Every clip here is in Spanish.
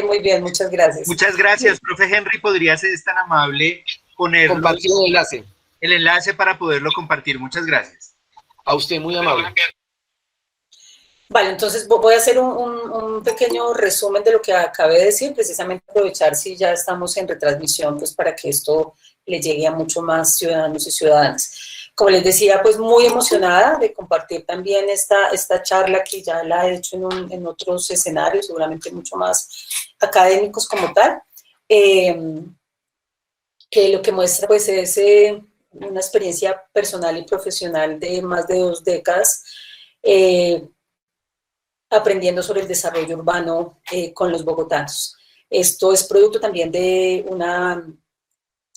muy bien, muchas gracias. Muchas gracias, profe Henry. ¿Podría ser tan amable poner compartir el enlace? El enlace para poderlo compartir. Muchas gracias. A usted, muy amable. Vale, entonces voy a hacer un pequeño resumen de lo que acabé de decir, precisamente aprovechar si ya estamos en retransmisión, pues para que esto le llegue a mucho más ciudadanos y ciudadanas. Como les decía, pues muy emocionada de compartir también esta charla que ya la he hecho en otros escenarios, seguramente mucho más académicos como tal, que lo que muestra pues es una experiencia personal y profesional de más de 2 décadas, aprendiendo sobre el desarrollo urbano con los bogotanos. Esto es producto también de una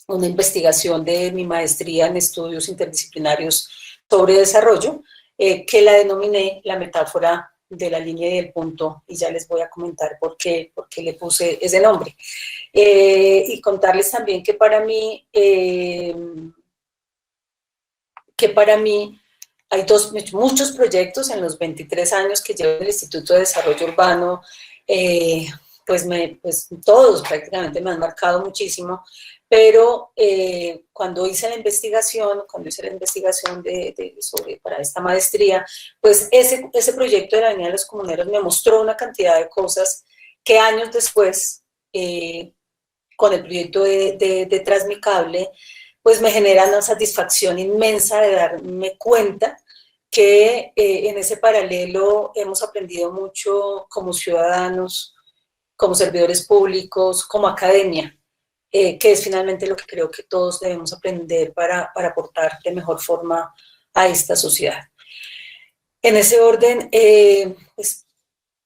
investigación de mi maestría en estudios interdisciplinarios sobre desarrollo, que la denominé la metáfora de la línea y del punto, y ya les voy a comentar por qué le puse ese nombre. Y contarles también que para mí hay muchos proyectos en los 23 años que llevo en el Instituto de Desarrollo Urbano, pues todos prácticamente me han marcado muchísimo, pero cuando hice la investigación para esta maestría, pues ese proyecto de la Avenida de los Comuneros me mostró una cantidad de cosas que años después, con el proyecto de Transmicable, pues me genera una satisfacción inmensa de darme cuenta que en ese paralelo hemos aprendido mucho como ciudadanos, como servidores públicos, como academia, que es finalmente lo que creo que todos debemos aprender para aportar de mejor forma a esta sociedad. En ese orden, pues,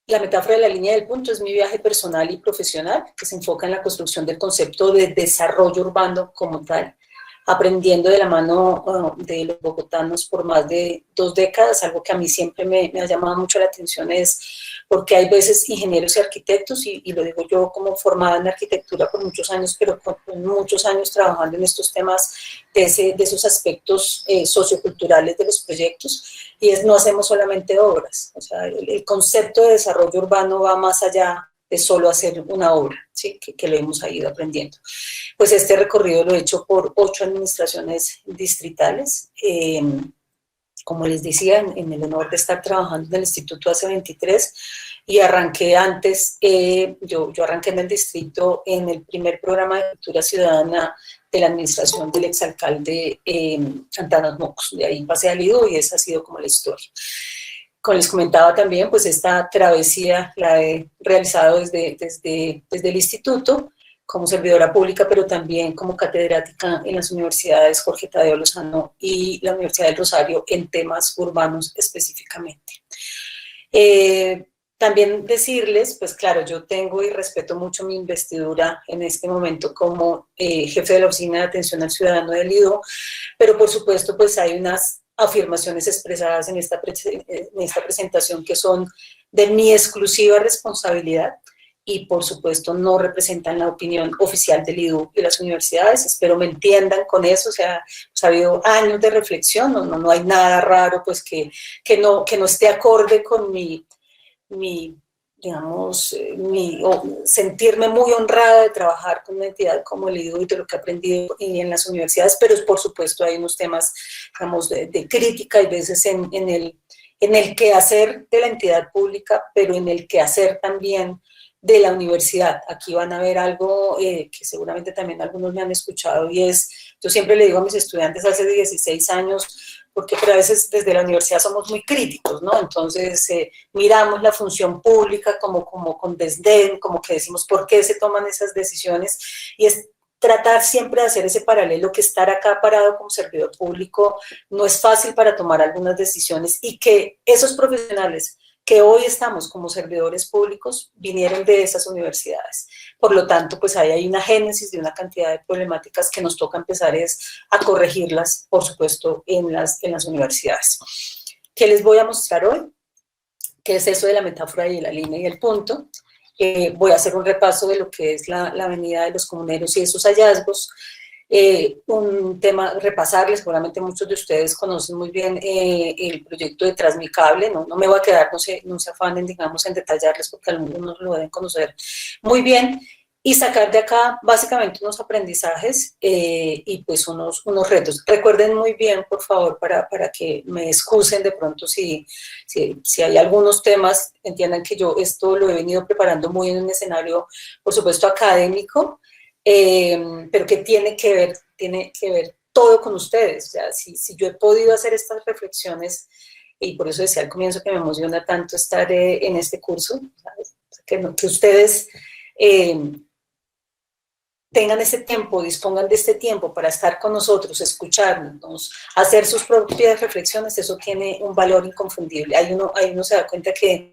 la metáfora de la línea del punto es mi viaje personal y profesional, que se enfoca en la construcción del concepto de desarrollo urbano como tal, aprendiendo de la mano de los bogotanos por más de 2 décadas. Algo que a mí siempre me ha llamado mucho la atención es porque hay veces ingenieros y arquitectos, y lo digo yo como formada en arquitectura por muchos años, pero con muchos años trabajando en estos temas de esos aspectos socioculturales de los proyectos, y no hacemos solamente obras. O sea, el concepto de desarrollo urbano va más allá de solo hacer una obra, ¿sí? que lo hemos ido aprendiendo. Pues este recorrido lo he hecho por 8 administraciones distritales. Como les decía, en el honor de estar trabajando en el instituto hace 23, y arranqué antes, yo arranqué en el distrito en el primer programa de cultura ciudadana de la administración del exalcalde Antanas Mocos. De ahí pasé al IDU y esa ha sido como la historia. Como les comentaba también, pues esta travesía la he realizado desde el instituto, como servidora pública, pero también como catedrática en las universidades Jorge Tadeo Lozano y la Universidad del Rosario en temas urbanos específicamente. También decirles, pues claro, yo tengo y respeto mucho mi investidura en este momento como jefe de la Oficina de Atención al Ciudadano del IDO, pero por supuesto pues hay unas afirmaciones expresadas en esta presentación que son de mi exclusiva responsabilidad y por supuesto no representan la opinión oficial del IDU y las universidades. Espero me entiendan con eso. O sea, pues ha habido años de reflexión, no hay nada raro pues que no esté acorde con sentirme muy honrada de trabajar con una entidad como el IDU y de lo que he aprendido en las universidades, pero por supuesto hay unos temas, digamos, de crítica y veces en el quehacer de la entidad pública, pero en el quehacer también de la universidad. Aquí van a ver algo que seguramente también algunos me han escuchado, y es, yo siempre le digo a mis estudiantes hace 16 años, porque pero a veces desde la universidad somos muy críticos, ¿no? Entonces miramos la función pública como con desdén, como que decimos, ¿por qué se toman esas decisiones? Y es tratar siempre de hacer ese paralelo, que estar acá parado como servidor público no es fácil para tomar algunas decisiones, y que esos profesionales que hoy estamos como servidores públicos vinieron de esas universidades. Por lo tanto, pues ahí hay una génesis de una cantidad de problemáticas que nos toca empezar a corregirlas, por supuesto, en las universidades. ¿Qué les voy a mostrar hoy? ¿Qué es eso de la metáfora de la línea y el punto? Voy a hacer un repaso de lo que es la Avenida de los Comuneros y esos hallazgos. Un tema, repasarles, seguramente muchos de ustedes conocen muy bien el proyecto de Transmicable, no me voy a quedar, no se afanen, digamos, en detallarles porque algunos lo deben conocer muy bien, y sacar de acá básicamente unos aprendizajes y pues unos retos. Recuerden muy bien, por favor, para que me excusen de pronto si hay algunos temas, entiendan que yo esto lo he venido preparando muy en un escenario, por supuesto, académico, pero que tiene que ver todo con ustedes. O sea, si yo he podido hacer estas reflexiones, y por eso decía al comienzo que me emociona tanto estar en este curso, ¿sabes? Que ustedes tengan ese tiempo, dispongan de este tiempo para estar con nosotros, escucharnos, hacer sus propias reflexiones, eso tiene un valor inconfundible. Ahí uno se da cuenta que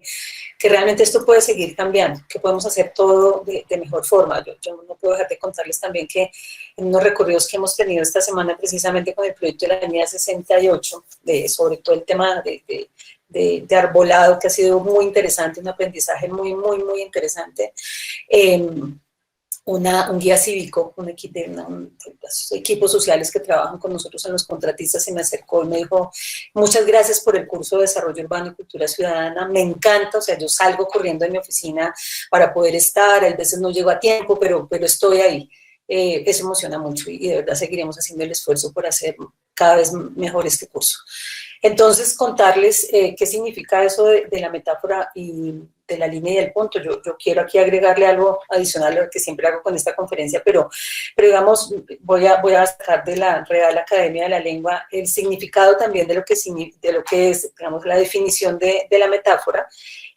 realmente esto puede seguir cambiando, que podemos hacer todo de mejor forma. Yo no puedo dejar de contarles también que en unos recorridos que hemos tenido esta semana precisamente con el proyecto de la Avenida 68, sobre todo el tema de arbolado, que ha sido muy interesante, un aprendizaje muy, muy, muy interesante. Un guía cívico, los equipos sociales que trabajan con nosotros en los contratistas, se me acercó y me dijo, muchas gracias por el curso de Desarrollo Urbano y Cultura Ciudadana, me encanta, o sea, yo salgo corriendo de mi oficina para poder estar, a veces no llego a tiempo, pero estoy ahí. Eso emociona mucho y de verdad seguiremos haciendo el esfuerzo por hacer cada vez mejor este curso. Entonces, contarles qué significa eso de la metáfora y de la línea y del punto. Yo quiero aquí agregarle algo adicional a lo que siempre hago con esta conferencia, pero digamos, voy a sacar de la Real Academia de la Lengua el significado también de lo que es, digamos, la definición de la metáfora,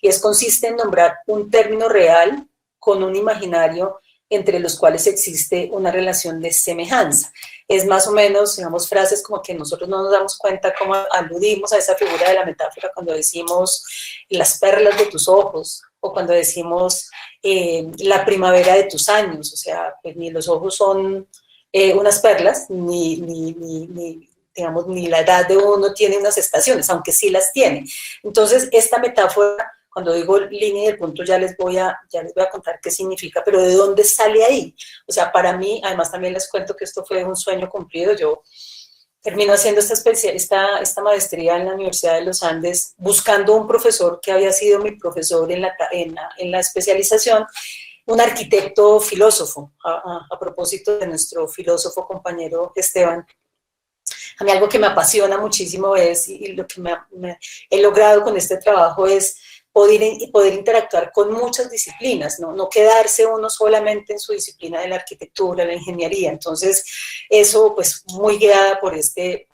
y consiste en nombrar un término real con un imaginario entre los cuales existe una relación de semejanza. Es más o menos, digamos, frases como que nosotros no nos damos cuenta cómo aludimos a esa figura de la metáfora cuando decimos las perlas de tus ojos, o cuando decimos la primavera de tus años. O sea, pues ni los ojos son unas perlas, digamos, ni la edad de uno tiene unas estaciones, aunque sí las tiene. Entonces, esta metáfora, cuando digo línea y el punto, ya les voy a contar qué significa, pero ¿de dónde sale ahí? O sea, para mí, además también les cuento que esto fue un sueño cumplido. Yo termino haciendo esta maestría en la Universidad de los Andes, buscando un profesor que había sido mi profesor en la especialización, un arquitecto filósofo, a propósito de nuestro filósofo compañero Esteban. A mí algo que me apasiona muchísimo es, y lo que he logrado con este trabajo es poder interactuar con muchas disciplinas, no quedarse uno solamente en su disciplina de la arquitectura, la ingeniería. Entonces, eso, pues, muy guiada por este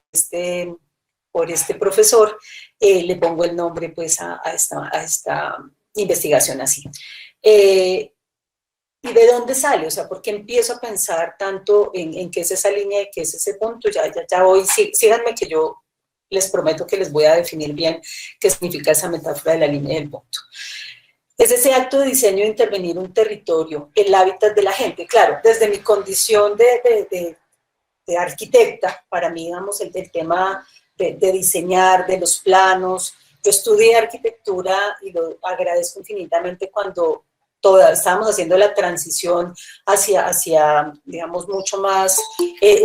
profesor, le pongo el nombre, pues, a esta investigación así. ¿Y de dónde sale? O sea, ¿por qué empiezo a pensar tanto en qué es esa línea y qué es ese punto? Ya voy, síganme que yo les prometo que les voy a definir bien qué significa esa metáfora de la línea y del punto. Es ese acto de diseño de intervenir un territorio, el hábitat de la gente. Claro, desde mi condición de arquitecta, para mí, digamos, el tema de diseñar, de los planos. Yo estudié arquitectura y lo agradezco infinitamente cuando estábamos haciendo la transición hacia digamos, mucho más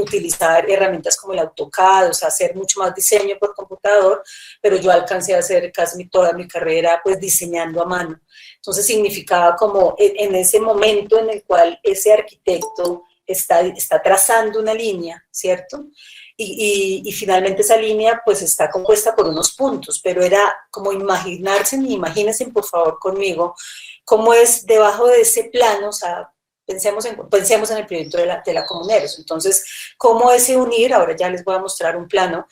utilizar herramientas como el AutoCAD, o sea, hacer mucho más diseño por computador, pero yo alcancé a hacer casi toda mi carrera pues diseñando a mano. Entonces significaba como en ese momento en el cual ese arquitecto está trazando una línea, ¿cierto? Y finalmente esa línea pues está compuesta por unos puntos, pero era como imagínense por favor conmigo, cómo es debajo de ese plano. O sea, pensemos en el proyecto de la Comuneros. Entonces, cómo ese unir, ahora ya les voy a mostrar un plano,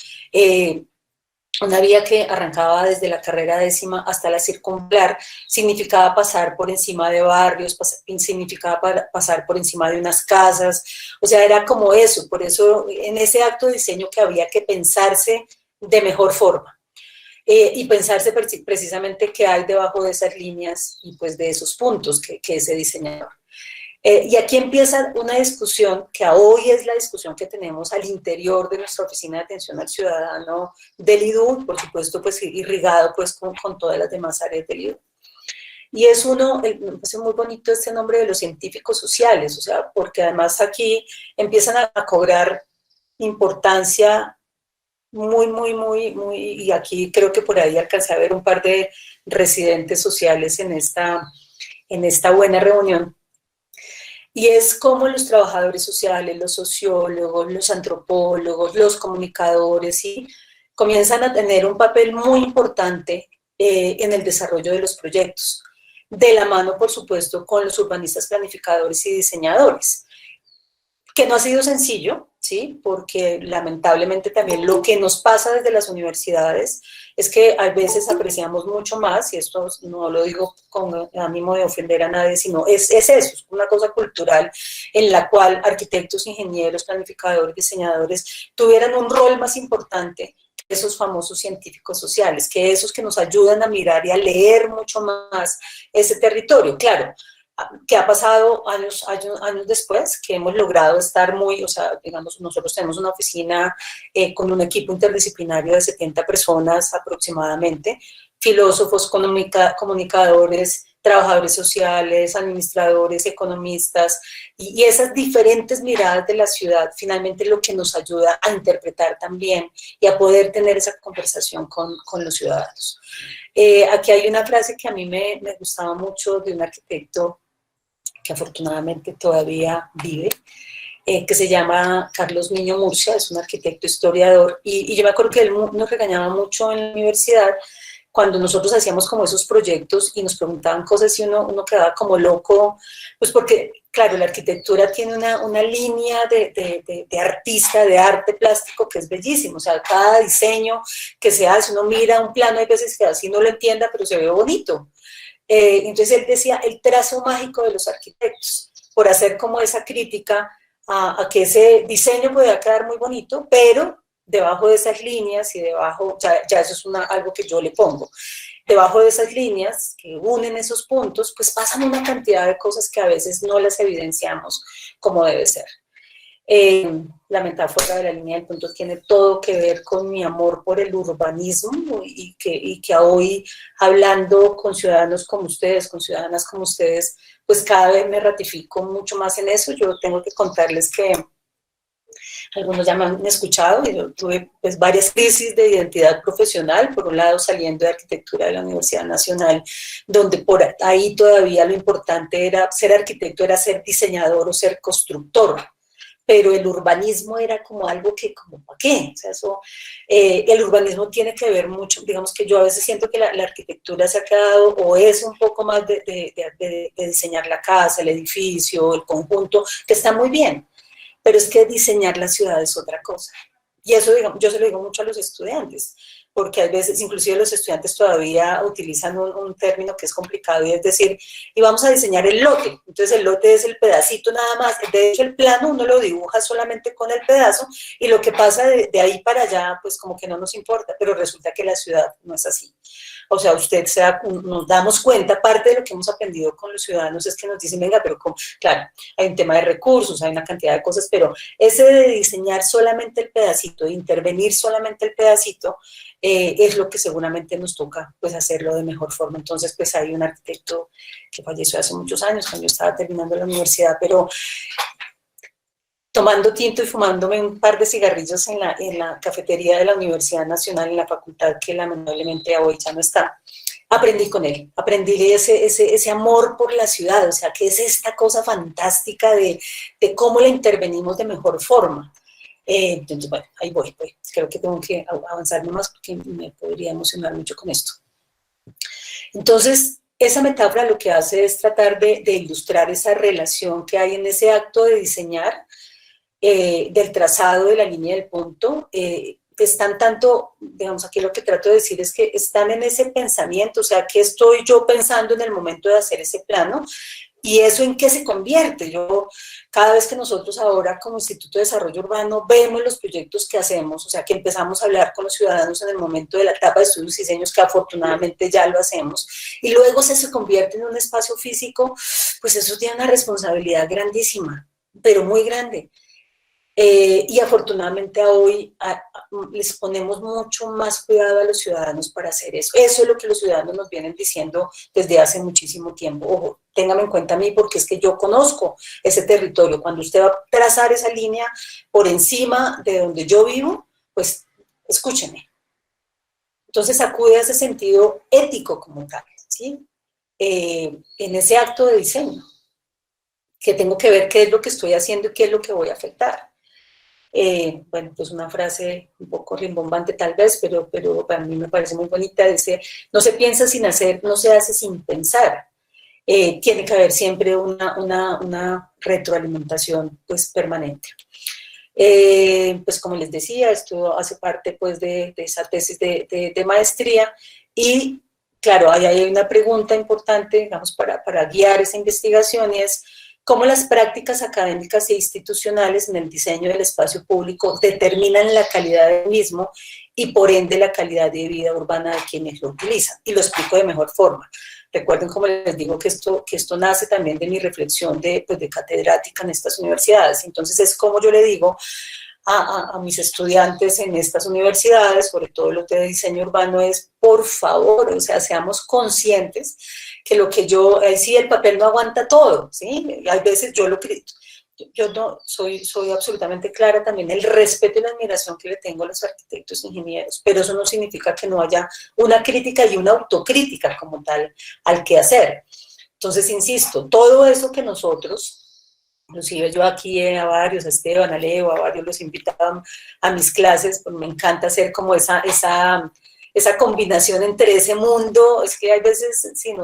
una vía que arrancaba desde la carrera 10ª hasta la circunvalar, significaba pasar por encima de barrios, significaba pasar por encima de unas casas. O sea, era como eso. Por eso en ese acto de diseño que había que pensarse de mejor forma. Y pensarse precisamente qué hay debajo de esas líneas y pues de esos puntos que ese diseñador. Y aquí empieza una discusión que hoy es la discusión que tenemos al interior de nuestra Oficina de Atención al Ciudadano del IDU, por supuesto pues irrigado pues con todas las demás áreas del IDU. Y es me parece muy bonito este nombre de los científicos sociales, o sea, porque además aquí empiezan a cobrar importancia muy, y aquí creo que por ahí alcancé a ver un par de residentes sociales en esta buena reunión. Y es como los trabajadores sociales, los sociólogos, los antropólogos, los comunicadores, ¿sí? Comienzan a tener un papel muy importante en el desarrollo de los proyectos, de la mano, por supuesto, con los urbanistas planificadores y diseñadores, que no ha sido sencillo, ¿sí? Porque lamentablemente también lo que nos pasa desde las universidades es que a veces apreciamos mucho más, y esto no lo digo con ánimo de ofender a nadie, sino es eso, es una cosa cultural en la cual arquitectos, ingenieros, planificadores, diseñadores tuvieran un rol más importante que esos famosos científicos sociales, que esos que nos ayudan a mirar y a leer mucho más ese territorio. Claro, que ha pasado años después, que hemos logrado estar o sea, digamos, nosotros tenemos una oficina con un equipo interdisciplinario de 70 personas aproximadamente, filósofos, comunicadores, trabajadores sociales, administradores, economistas, y esas diferentes miradas de la ciudad, finalmente lo que nos ayuda a interpretar también y a poder tener esa conversación con los ciudadanos. Aquí hay una frase que a mí me gustaba mucho de un arquitecto que afortunadamente todavía vive, que se llama Carlos Niño Murcia, es un arquitecto historiador, y yo me acuerdo que él nos regañaba mucho en la universidad cuando nosotros hacíamos como esos proyectos y nos preguntaban cosas y uno quedaba como loco, pues porque, claro, la arquitectura tiene una línea de artista, de arte plástico que es bellísimo, o sea, cada diseño que se hace, uno mira un plano, hay veces que así no lo entienda, pero se ve bonito. Entonces él decía el trazo mágico de los arquitectos, por hacer como esa crítica a que ese diseño podía quedar muy bonito, pero debajo de esas líneas y debajo, ya eso es algo que yo le pongo, debajo de esas líneas que unen esos puntos, pues pasan una cantidad de cosas que a veces no las evidenciamos como debe ser. La metáfora de la línea del punto tiene todo que ver con mi amor por el urbanismo y que hoy, hablando con ciudadanos como ustedes, con ciudadanas como ustedes, pues cada vez me ratifico mucho más en eso. Yo tengo que contarles que algunos ya me han escuchado y yo tuve pues varias crisis de identidad profesional, por un lado saliendo de arquitectura de la Universidad Nacional, donde por ahí todavía lo importante era ser arquitecto, era ser diseñador o ser constructor, pero el urbanismo era como algo que, como, ¿para qué? O sea, el urbanismo tiene que ver mucho, digamos que yo a veces siento que la arquitectura se ha quedado, o es un poco más de diseñar la casa, el edificio, el conjunto, que está muy bien, pero es que diseñar la ciudad es otra cosa. Y eso, digamos, yo se lo digo mucho a los estudiantes, porque a veces, inclusive los estudiantes todavía utilizan un término que es complicado y es decir, y vamos a diseñar el lote. Entonces el lote es el pedacito nada más. De hecho el plano uno lo dibuja solamente con el pedazo y lo que pasa de ahí para allá, pues como que no nos importa, pero resulta que la ciudad no es así. O sea, nos damos cuenta, parte de lo que hemos aprendido con los ciudadanos es que nos dicen, venga, pero claro, hay un tema de recursos, hay una cantidad de cosas, pero ese de diseñar solamente el pedacito, de intervenir solamente el pedacito, es lo que seguramente nos toca pues hacerlo de mejor forma. Entonces pues hay un arquitecto que falleció hace muchos años cuando yo estaba terminando la universidad, pero tomando tinto y fumándome un par de cigarrillos en la cafetería de la Universidad Nacional, en la facultad que lamentablemente hoy ya no está, aprendí con él, aprendí ese amor por la ciudad, o sea, que es esta cosa fantástica de cómo la intervenimos de mejor forma. Entonces, bueno, ahí voy. Creo que tengo que avanzar más porque me podría emocionar mucho con esto. Entonces, esa metáfora lo que hace es tratar de ilustrar esa relación que hay en ese acto de diseñar, del trazado de la línea del punto. Están tanto, digamos, aquí lo que trato de decir es que están en ese pensamiento, o sea, ¿qué estoy yo pensando en el momento de hacer ese plano? ¿Y eso en qué se convierte? Cada vez que nosotros ahora como Instituto de Desarrollo Urbano vemos los proyectos que hacemos, o sea, que empezamos a hablar con los ciudadanos en el momento de la etapa de estudios y diseños, que afortunadamente ya lo hacemos, y luego se convierte en un espacio físico, pues eso tiene una responsabilidad grandísima, pero muy grande. Y afortunadamente hoy les ponemos mucho más cuidado a los ciudadanos para hacer eso. Eso es lo que los ciudadanos nos vienen diciendo desde hace muchísimo tiempo. Ojo, téngame en cuenta a mí porque es que yo conozco ese territorio. Cuando usted va a trazar esa línea por encima de donde yo vivo, pues escúcheme. Entonces acude a ese sentido ético como tal, ¿sí? En ese acto de diseño, que tengo que ver qué es lo que estoy haciendo y qué es lo que voy a afectar. Bueno, pues una frase un poco rimbombante tal vez, pero para mí me parece muy bonita, dice, no se piensa sin hacer, no se hace sin pensar. Tiene que haber siempre una retroalimentación pues permanente. Pues como les decía, esto hace parte pues de esa tesis de maestría y claro, ahí hay una pregunta importante, digamos, para guiar esa investigación y es cómo las prácticas académicas e institucionales en el diseño del espacio público determinan la calidad del mismo y por ende la calidad de vida urbana de quienes lo utilizan. Y lo explico de mejor forma. Recuerden, como les digo, que esto nace también de mi reflexión de catedrática en estas universidades. Entonces es como yo le digo a mis estudiantes en estas universidades, sobre todo los de diseño urbano, es por favor, o sea, seamos conscientes que lo que ahí sí el papel no aguanta todo, ¿sí? Hay veces yo no soy absolutamente clara también el respeto y la admiración que le tengo a los arquitectos e ingenieros, pero eso no significa que no haya una crítica y una autocrítica como tal al que hacer. Entonces, insisto, todo eso que nosotros, inclusive yo aquí a varios, a Esteban, a Leo, a varios los invitaba a mis clases, pues me encanta hacer como esa combinación entre ese mundo, es que hay veces, sí,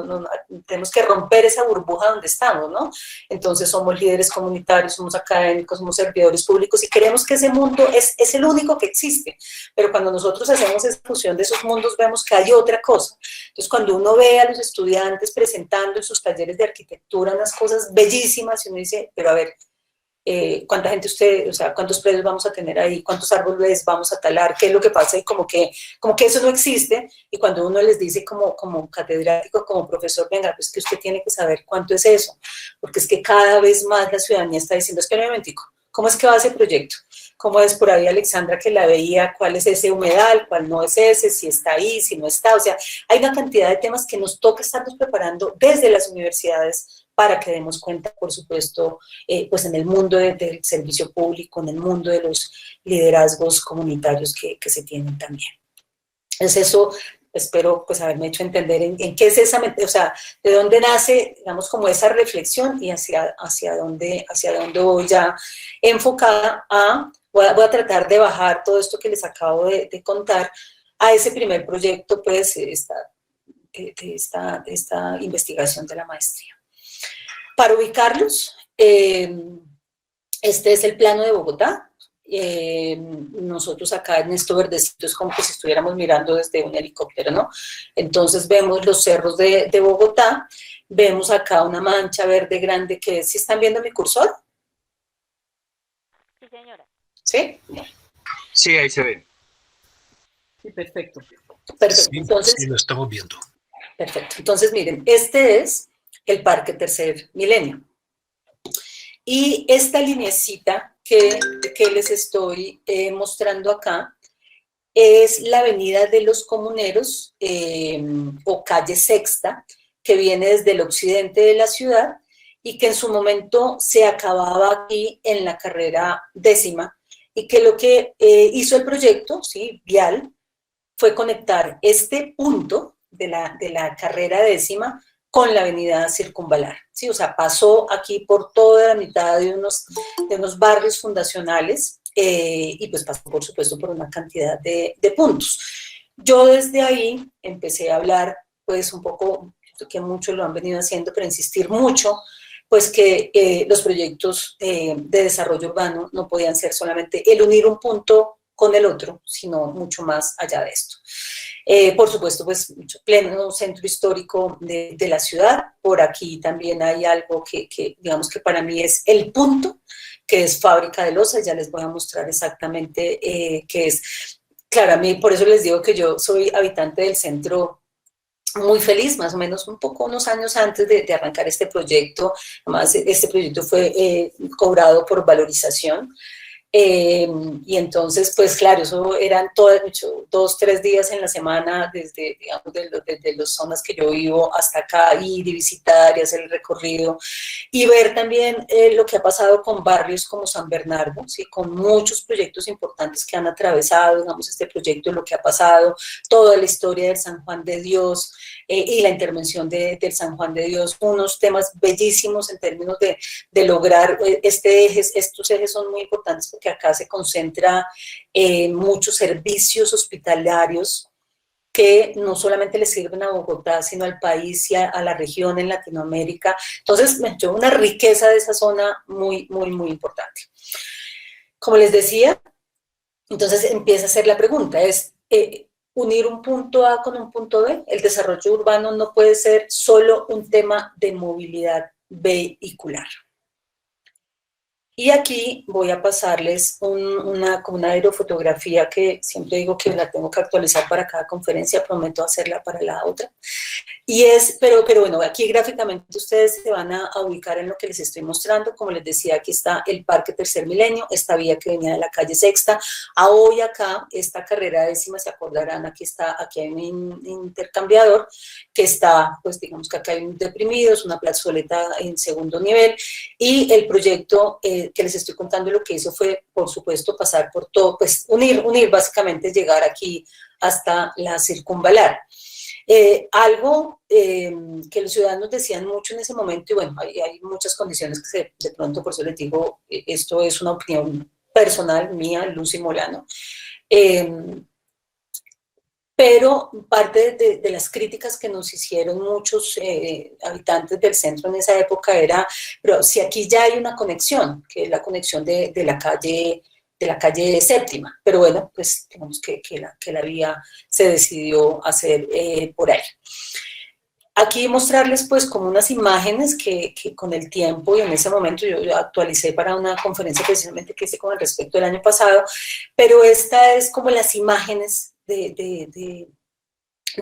tenemos que romper esa burbuja donde estamos, ¿no? Entonces somos líderes comunitarios, somos académicos, somos servidores públicos y creemos que ese mundo es el único que existe, pero cuando nosotros hacemos esa fusión de esos mundos vemos que hay otra cosa. Entonces cuando uno ve a los estudiantes presentando en sus talleres de arquitectura unas cosas bellísimas y uno dice, pero a ver, cuánta gente o sea, cuántos predios vamos a tener ahí, cuántos árboles vamos a talar, qué es lo que pasa y como que eso no existe y cuando uno les dice como catedrático, como profesor, venga, pues que usted tiene que saber cuánto es eso, porque es que cada vez más la ciudadanía está diciendo, espera un momentico, ¿cómo es que va ese proyecto? ¿Cómo es por ahí Alexandra que la veía? ¿Cuál es ese humedal? ¿Cuál no es ese? Si está ahí, si no está. O sea, hay una cantidad de temas que nos toca estarnos preparando desde las universidades para que demos cuenta, por supuesto, pues en el mundo del servicio público, en el mundo de los liderazgos comunitarios que se tienen también. Entonces eso, espero pues haberme hecho entender en qué es esa, o sea, de dónde nace, digamos, como esa reflexión y hacia dónde voy ya enfocada voy a tratar de bajar todo esto que les acabo de contar a ese primer proyecto, pues, de esta investigación de la maestría. Para ubicarlos, este es el plano de Bogotá. Nosotros acá en esto verdecito es como que si estuviéramos mirando desde un helicóptero, ¿no? Entonces vemos los cerros de Bogotá, vemos acá una mancha verde grande que es, ¿sí están viendo mi cursor? Sí, señora. ¿Sí? Sí, ahí se ve. Sí, perfecto. Perfecto. Sí, entonces, sí, lo estamos viendo. Perfecto. Entonces, miren, este es el Parque Tercer Milenio. Y esta lineecita que les estoy mostrando acá es la Avenida de los Comuneros o calle Sexta, que viene desde el occidente de la ciudad y que en su momento se acababa aquí en la carrera 10ª y que lo que hizo el proyecto, ¿sí? Vial, fue conectar este punto de la carrera 10ª con la avenida Circunvalar, ¿sí? O sea, pasó aquí por toda la mitad de unos barrios fundacionales y pues pasó, por supuesto, por una cantidad de puntos. Yo desde ahí empecé a hablar, pues, un poco, que muchos lo han venido haciendo, pero insistir mucho, pues, que los proyectos de desarrollo urbano no podían ser solamente el unir un punto con el otro, sino mucho más allá de esto. Por supuesto, pues, pleno centro histórico de la ciudad. Por aquí también hay algo que digamos que para mí es el punto, que es Fábrica de Loza. Ya les voy a mostrar exactamente qué es. Claro, a mí, por eso les digo que yo soy habitante del centro muy feliz, más o menos unos años antes de arrancar este proyecto. Además, este proyecto fue cobrado por valorización. Y entonces, pues claro, eso eran todos, 2, 3 días en la semana, desde, digamos, desde las zonas que yo vivo hasta acá, ir y visitar y hacer el recorrido, y ver también lo que ha pasado con barrios como San Bernardo, ¿sí? Con muchos proyectos importantes que han atravesado, digamos, este proyecto, lo que ha pasado, toda la historia del San Juan de Dios, y la intervención del San Juan de Dios, unos temas bellísimos en términos de lograr este eje. Estos ejes son muy importantes porque acá se concentra muchos servicios hospitalarios que no solamente le sirven a Bogotá, sino al país y a la región en Latinoamérica. Entonces, me dio una riqueza de esa zona muy, muy, muy importante. Como les decía, entonces empieza a ser la pregunta, es unir un punto A con un punto B. El desarrollo urbano no puede ser solo un tema de movilidad vehicular. Y aquí voy a pasarles como una aerofotografía que siempre digo que la tengo que actualizar para cada conferencia, prometo hacerla para la otra. Y pero bueno, aquí gráficamente ustedes se van a ubicar en lo que les estoy mostrando. Como les decía, aquí está el Parque Tercer Milenio, esta vía que venía de la calle Sexta. Hoy acá, esta carrera décima, se acordarán, aquí hay un intercambiador que está, pues digamos que acá hay un deprimido, es una plazoleta en segundo nivel, y el proyecto que les estoy contando lo que hizo fue, por supuesto, pasar por todo, pues unir básicamente, llegar aquí hasta la circunvalar. Algo que los ciudadanos decían mucho en ese momento, y bueno, hay muchas condiciones que de pronto, por eso les digo, esto es una opinión personal mía, Lucy Molano, pero parte de las críticas que nos hicieron muchos habitantes del centro en esa época era, pero si aquí ya hay una conexión, que es la conexión de la calle Séptima, pero bueno, pues digamos que la vía se decidió hacer por ahí. Aquí mostrarles pues como unas imágenes que con el tiempo, y en ese momento yo actualicé para una conferencia precisamente que hice con el respecto del año pasado, pero esta es como las imágenes de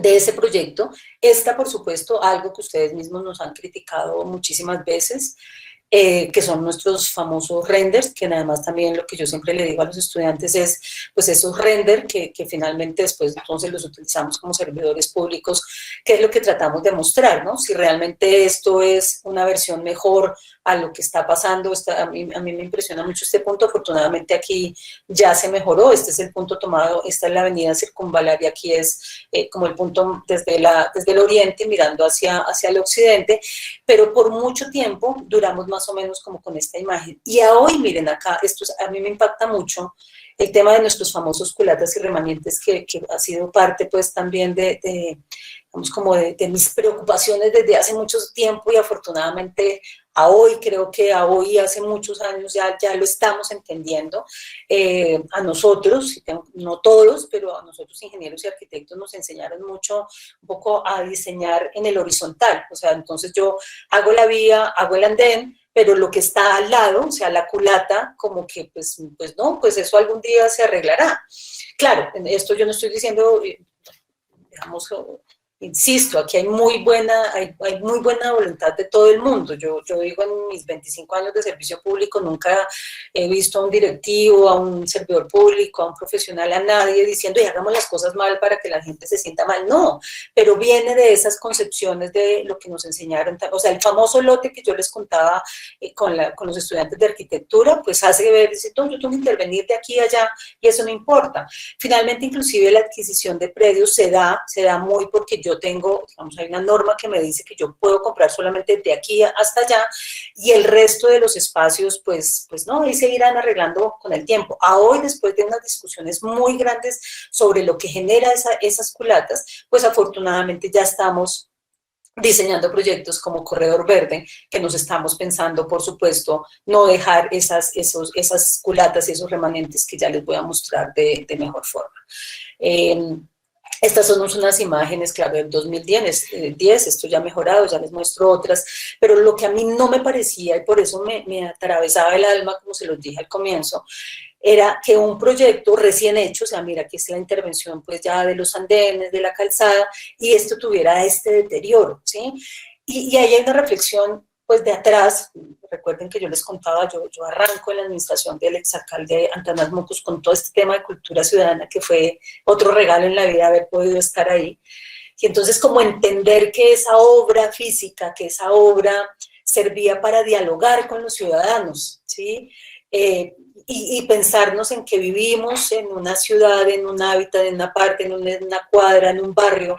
ese proyecto. Esta, por supuesto, algo que ustedes mismos nos han criticado muchísimas veces, que son nuestros famosos renders, que además también lo que yo siempre le digo a los estudiantes es, pues esos renders que finalmente después entonces los utilizamos como servidores públicos, que es lo que tratamos de mostrar, ¿no? Si realmente esto es una versión mejor a lo que está pasando. A mí me impresiona mucho este punto. Afortunadamente aquí ya se mejoró, este es el punto tomado, esta es la avenida Circunvalar y aquí es como el punto desde el oriente mirando hacia el occidente, pero por mucho tiempo duramos más o menos como con esta imagen. Y a hoy, miren acá, a mí me impacta mucho el tema de nuestros famosos culatas y remanentes, que ha sido parte pues también digamos, como de mis preocupaciones desde hace mucho tiempo, y afortunadamente a hoy, creo que a hoy, hace muchos años ya lo estamos entendiendo. A nosotros, no todos, pero a nosotros ingenieros y arquitectos nos enseñaron mucho un poco a diseñar en el horizontal, o sea, entonces yo hago la vía, hago el andén, pero lo que está al lado, o sea, la culata, como que pues no, pues eso algún día se arreglará. Claro, en esto yo no estoy diciendo, digamos, insisto, aquí hay muy buena voluntad de todo el mundo. Yo digo, en mis 25 años de servicio público nunca he visto a un directivo, a un servidor público, a un profesional, a nadie diciendo, y hagamos las cosas mal para que la gente se sienta mal. No, pero viene de esas concepciones de lo que nos enseñaron. O sea, el famoso lote que yo les contaba con los estudiantes de arquitectura, pues hace ver, dice, yo tengo que intervenir de aquí a allá y eso no importa. Finalmente, inclusive la adquisición de predios se da muy porque yo tengo, digamos, hay una norma que me dice que yo puedo comprar solamente de aquí hasta allá, y el resto de los espacios, pues no, ahí se irán arreglando con el tiempo. A hoy, después de unas discusiones muy grandes sobre lo que genera esas culatas, pues afortunadamente ya estamos diseñando proyectos como Corredor Verde, que nos estamos pensando, por supuesto, no dejar esas culatas y esos remanentes que ya les voy a mostrar de mejor forma. Estas son unas imágenes, claro, del 2010, esto ya ha mejorado, ya les muestro otras, pero lo que a mí no me parecía, y por eso me atravesaba el alma, como se los dije al comienzo, era que un proyecto recién hecho, o sea, mira, aquí es la intervención pues ya de los andenes, de la calzada, y esto tuviera este deterioro, ¿sí? Y ahí hay una reflexión pues de atrás. Recuerden que yo les contaba, yo arranco en la administración del exalcalde Antanas Mocus con todo este tema de cultura ciudadana, que fue otro regalo en la vida haber podido estar ahí. Y entonces como entender que esa obra física, que esa obra servía para dialogar con los ciudadanos, ¿sí? Y pensarnos en que vivimos en una ciudad, en un hábitat, en una parte, en una cuadra, en un barrio,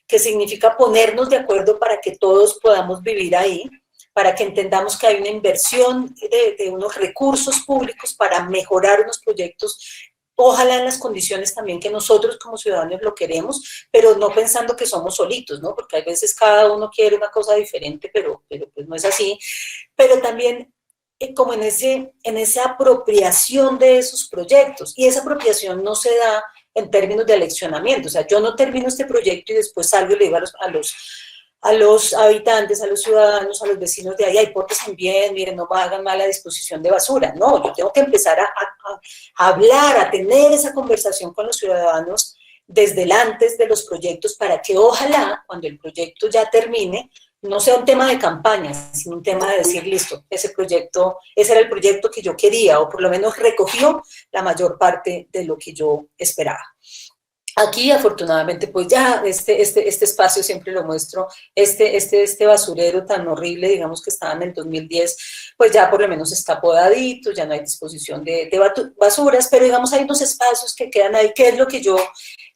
que significa ponernos de acuerdo para que todos podamos vivir ahí, para que entendamos que hay una inversión de unos recursos públicos para mejorar unos proyectos, ojalá en las condiciones también que nosotros como ciudadanos lo queremos, pero no pensando que somos solitos, ¿no? Porque hay veces cada uno quiere una cosa diferente, pero pues no es así. Pero también como en esa apropiación de esos proyectos, y esa apropiación no se da en términos de aleccionamiento, o sea, yo no termino este proyecto y después salgo y le digo a los habitantes, a los ciudadanos, a los vecinos de ahí, ay, pórtense bien, miren, no hagan mala disposición de basura. No, yo tengo que empezar a hablar, a tener esa conversación con los ciudadanos desde el antes de los proyectos para que ojalá, cuando el proyecto ya termine, no sea un tema de campaña, sino un tema de decir, listo, ese era el proyecto que yo quería, o por lo menos recogió la mayor parte de lo que yo esperaba. Aquí, afortunadamente, pues ya este espacio siempre lo muestro, este basurero tan horrible, digamos que estaba en el 2010, pues ya por lo menos está podadito, ya no hay disposición de basuras, pero digamos hay unos espacios que quedan ahí, que es lo que yo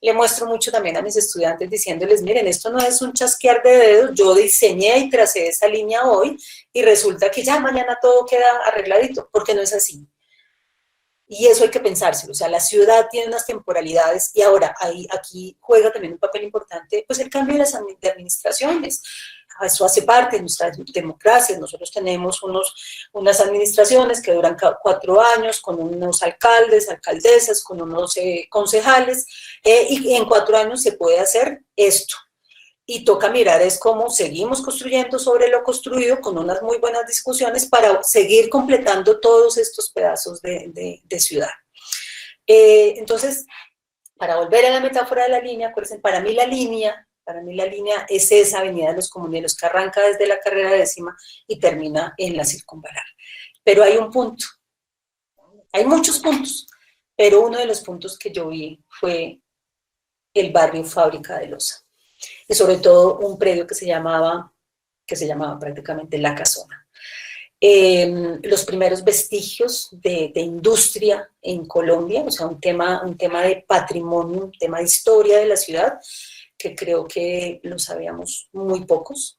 le muestro mucho también a mis estudiantes, diciéndoles, miren, esto no es un chasquear de dedos, yo diseñé y tracé esa línea hoy, y resulta que ya mañana todo queda arregladito, porque no es así. Y eso hay que pensárselo, o sea, la ciudad tiene unas temporalidades y ahora aquí juega también un papel importante, pues el cambio de administraciones. Eso hace parte de nuestra democracia. Nosotros tenemos unas administraciones que duran 4 años, con unos alcaldes, alcaldesas, con unos concejales, y en 4 años se puede hacer esto. Y toca mirar es cómo seguimos construyendo sobre lo construido con unas muy buenas discusiones para seguir completando todos estos pedazos de ciudad. Entonces, para volver a la metáfora de la línea, acuérdense, para mí la línea es esa avenida de los Comuneros que arranca desde la carrera 10ª y termina en la circunvalar. Pero hay un punto, hay muchos puntos, pero uno de los puntos que yo vi fue el barrio Fábrica de Loza. Y sobre todo un predio que se llamaba prácticamente La Casona. Los primeros vestigios de industria en Colombia, o sea, un tema de patrimonio, un tema de historia de la ciudad, que creo que lo sabíamos muy pocos.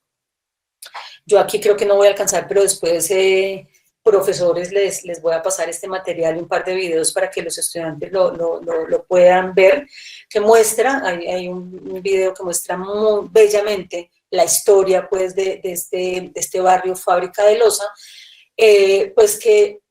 Yo aquí creo que no voy a alcanzar, pero después profesores les voy a pasar este material y un par de videos para que los estudiantes lo puedan ver, que muestra, hay un video que muestra muy bellamente la historia pues de este barrio Fábrica de Loza, pues que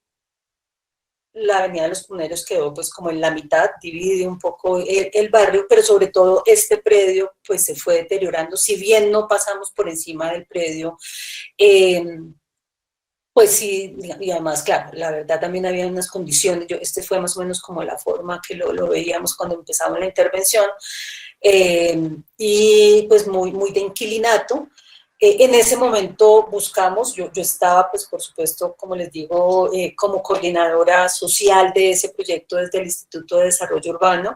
la avenida de los Comuneros quedó pues como en la mitad, divide un poco el barrio, pero sobre todo este predio pues se fue deteriorando, si bien no pasamos por encima del predio, pues sí, y además, claro, la verdad también había unas condiciones, este fue más o menos como la forma que lo veíamos cuando empezamos la intervención, y pues muy de inquilinato. En ese momento buscamos, yo estaba pues por supuesto, como les digo, como coordinadora social de ese proyecto desde el Instituto de Desarrollo Urbano,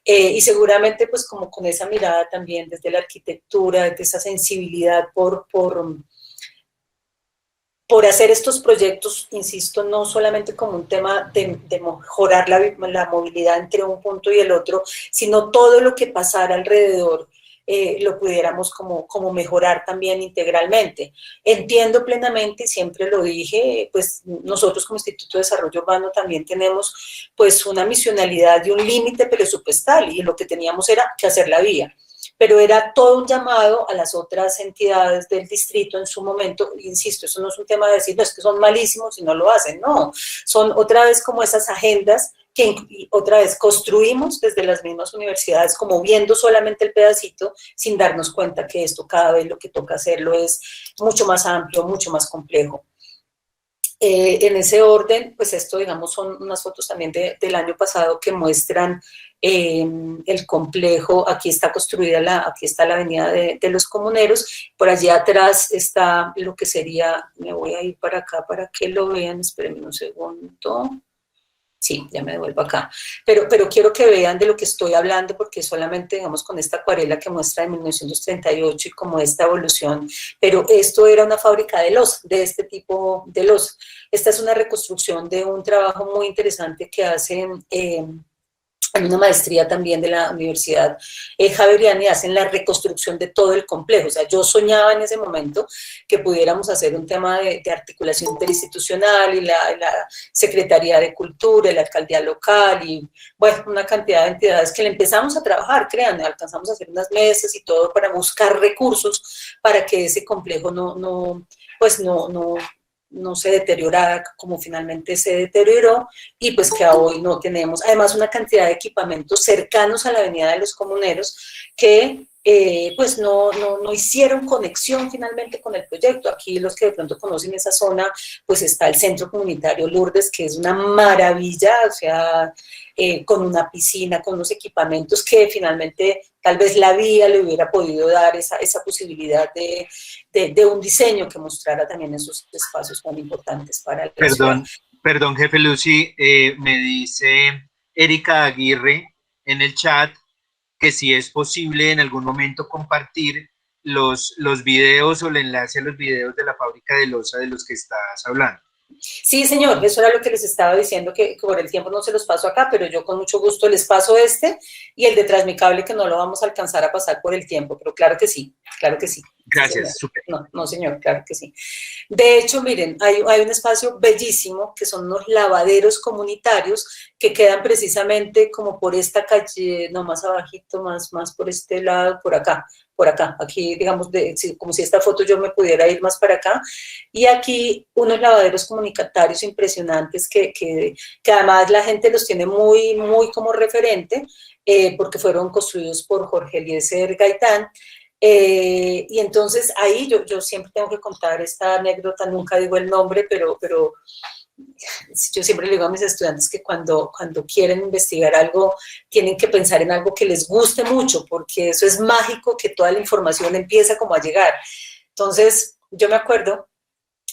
y seguramente pues como con esa mirada también desde la arquitectura, desde esa sensibilidad por hacer estos proyectos, insisto, no solamente como un tema de mejorar la movilidad entre un punto y el otro, sino todo lo que pasara alrededor, lo pudiéramos como mejorar también integralmente. Entiendo plenamente, y siempre lo dije, pues nosotros como Instituto de Desarrollo Urbano también tenemos pues una misionalidad y un límite presupuestal, y lo que teníamos era que hacer la vía. Pero era todo un llamado a las otras entidades del distrito en su momento, insisto, eso no es un tema de decir, no, es que son malísimos y no lo hacen, no, son otra vez como esas agendas que otra vez construimos desde las mismas universidades, como viendo solamente el pedacito, sin darnos cuenta que esto cada vez lo que toca hacerlo es mucho más amplio, mucho más complejo. En ese orden, pues esto, digamos, son unas fotos también del año pasado que muestran el complejo, aquí está construida, aquí está la avenida de los Comuneros, por allí atrás está lo que sería, me voy a ir para acá para que lo vean, espérenme un segundo. Sí, ya me devuelvo acá. Pero quiero que vean de lo que estoy hablando, porque solamente, digamos, con esta acuarela que muestra de 1938 y como esta evolución, pero esto era una fábrica de loza, de este tipo de loza. Esta es una reconstrucción de un trabajo muy interesante que hacen en una maestría también de la Universidad Javeriana y hacen la reconstrucción de todo el complejo. O sea, yo soñaba en ese momento que pudiéramos hacer un tema de articulación interinstitucional y la Secretaría de Cultura, y la Alcaldía Local y, bueno, una cantidad de entidades que le empezamos a trabajar, créanme, alcanzamos a hacer unas mesas y todo para buscar recursos para que ese complejo no se deteriorara como finalmente se deterioró y pues que hoy no tenemos. Además, una cantidad de equipamientos cercanos a la Avenida de los Comuneros que pues no hicieron conexión finalmente con el proyecto. Aquí los que de pronto conocen esa zona, pues está el Centro Comunitario Lourdes, que es una maravilla, o sea, con una piscina, con unos equipamientos que finalmente tal vez la vía le hubiera podido dar esa posibilidad de un diseño que mostrara también esos espacios tan importantes para la ciudad. Perdón, jefe Lucy, me dice Erika Aguirre en el chat que si es posible en algún momento compartir los videos o el enlace a los videos de la fábrica de loza de los que estás hablando. Sí, señor, eso era lo que les estaba diciendo, que por el tiempo no se los paso acá, pero yo con mucho gusto les paso este y el de Transmicable, que no lo vamos a alcanzar a pasar por el tiempo, pero claro que sí, claro que sí. Gracias, Sí, súper. No, señor, claro que sí. De hecho, miren, hay un espacio bellísimo que son unos lavaderos comunitarios que quedan precisamente como por esta calle, no más abajito, más por este lado, por acá, aquí digamos, como si esta foto yo me pudiera ir más para acá, y aquí unos lavaderos comunitarios impresionantes que además la gente los tiene muy como referente, porque fueron construidos por Jorge Eliezer Gaitán, y entonces ahí yo siempre tengo que contar esta anécdota, nunca digo el nombre, pero yo siempre le digo a mis estudiantes que cuando quieren investigar algo, tienen que pensar en algo que les guste mucho, porque eso es mágico, que toda la información empieza como a llegar. Entonces, yo me acuerdo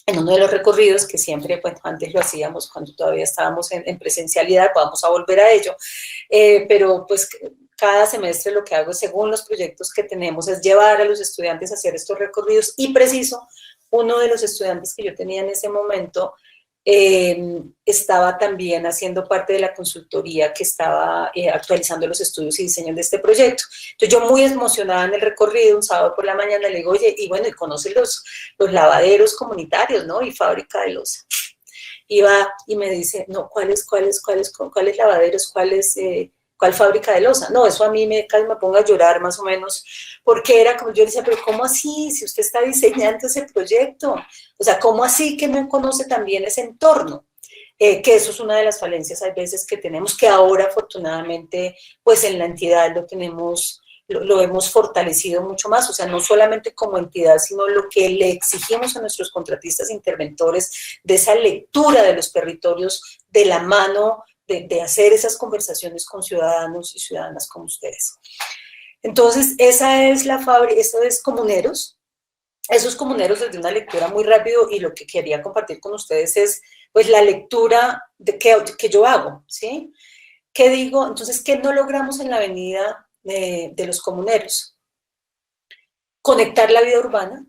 en uno de los recorridos que siempre, pues antes lo hacíamos cuando todavía estábamos en presencialidad, vamos a volver a ello, pero pues cada semestre lo que hago, según los proyectos que tenemos, es llevar a los estudiantes a hacer estos recorridos, y preciso, uno de los estudiantes que yo tenía en ese momento estaba también haciendo parte de la consultoría que estaba actualizando los estudios y diseños de este proyecto. Entonces yo muy emocionada en el recorrido, un sábado por la mañana, le digo, oye, y bueno, y conoce los lavaderos comunitarios, ¿no? Y fábrica de loza. Y va y me dice, no, ¿cuáles lavaderos, cuál fábrica de loza? No, eso a mí casi me pongo a llorar más o menos, porque era como, yo decía, pero ¿cómo así? Si usted está diseñando ese proyecto, o sea, ¿cómo así que no conoce también ese entorno? Que eso es una de las falencias, hay veces que tenemos, que ahora afortunadamente, pues en la entidad lo hemos fortalecido mucho más, o sea, no solamente como entidad, sino lo que le exigimos a nuestros contratistas interventores de esa lectura de los territorios de la mano, de hacer esas conversaciones con ciudadanos y ciudadanas como ustedes. Entonces, esa es la fábrica, esto es Comuneros. Esos Comuneros desde una lectura muy rápido, y lo que quería compartir con ustedes es pues la lectura que yo hago, ¿sí? ¿Qué digo? Entonces, ¿qué no logramos en la avenida de los Comuneros? Conectar la vida urbana,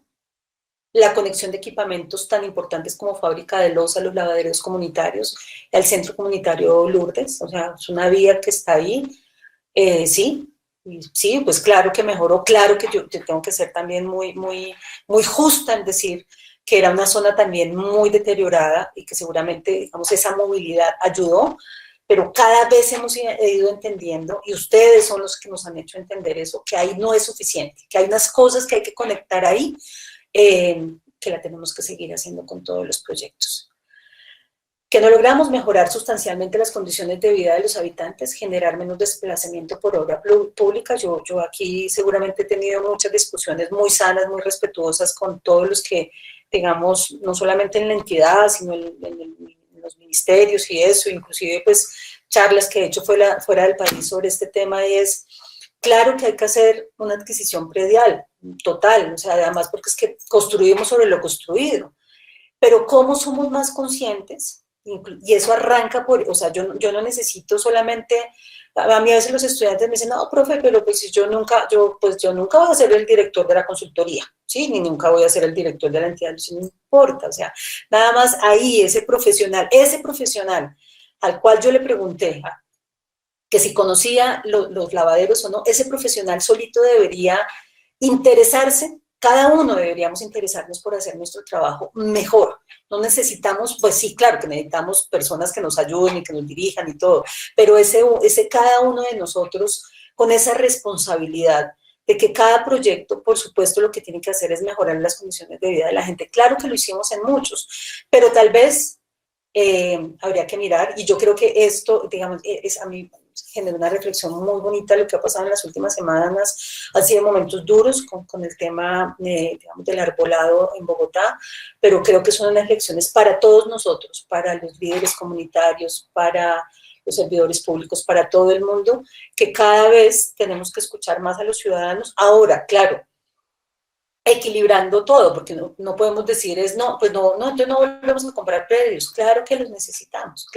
la conexión de equipamientos tan importantes como fábrica de loza, los lavaderos comunitarios, el centro comunitario Lourdes, o sea, es una vía que está ahí, sí, pues claro que mejoró, claro que yo tengo que ser también muy justa en decir que era una zona también muy deteriorada y que seguramente, digamos, esa movilidad ayudó, pero cada vez hemos ido entendiendo, y ustedes son los que nos han hecho entender eso, que ahí no es suficiente, que hay unas cosas que hay que conectar ahí, que la tenemos que seguir haciendo con todos los proyectos. Que no logramos mejorar sustancialmente las condiciones de vida de los habitantes, generar menos desplazamiento por obra pública. Yo aquí seguramente he tenido muchas discusiones muy sanas, muy respetuosas con todos los que, digamos, no solamente en la entidad, sino en los ministerios y eso, inclusive pues charlas que he hecho fuera del país sobre este tema, y es, claro que hay que hacer una adquisición predial, total, o sea, además porque es que construimos sobre lo construido, pero ¿cómo somos más conscientes? Y eso arranca por, o sea, yo no necesito solamente, a mí a veces los estudiantes me dicen, no, profe, pero pues si yo nunca voy a ser el director de la consultoría, ¿sí? Ni nunca voy a ser el director de la entidad, eso no importa, o sea, nada más ahí ese profesional al cual yo le pregunté que si conocía los lavaderos o no, ese profesional solito debería interesarse, cada uno deberíamos interesarnos por hacer nuestro trabajo mejor. No necesitamos, pues sí, claro que necesitamos personas que nos ayuden y que nos dirijan y todo, pero ese cada uno de nosotros con esa responsabilidad de que cada proyecto, por supuesto, lo que tiene que hacer es mejorar las condiciones de vida de la gente. Claro que lo hicimos en muchos, pero tal vez habría que mirar, y yo creo que esto, digamos, a mí genera una reflexión muy bonita de lo que ha pasado en las últimas semanas. Han sido momentos duros con el tema, digamos, del arbolado en Bogotá, pero creo que son unas lecciones para todos nosotros, para los líderes comunitarios, para los servidores públicos, para todo el mundo, que cada vez tenemos que escuchar más a los ciudadanos. Ahora, claro, equilibrando todo, porque no podemos decir entonces no volvemos a comprar predios. Claro que los necesitamos,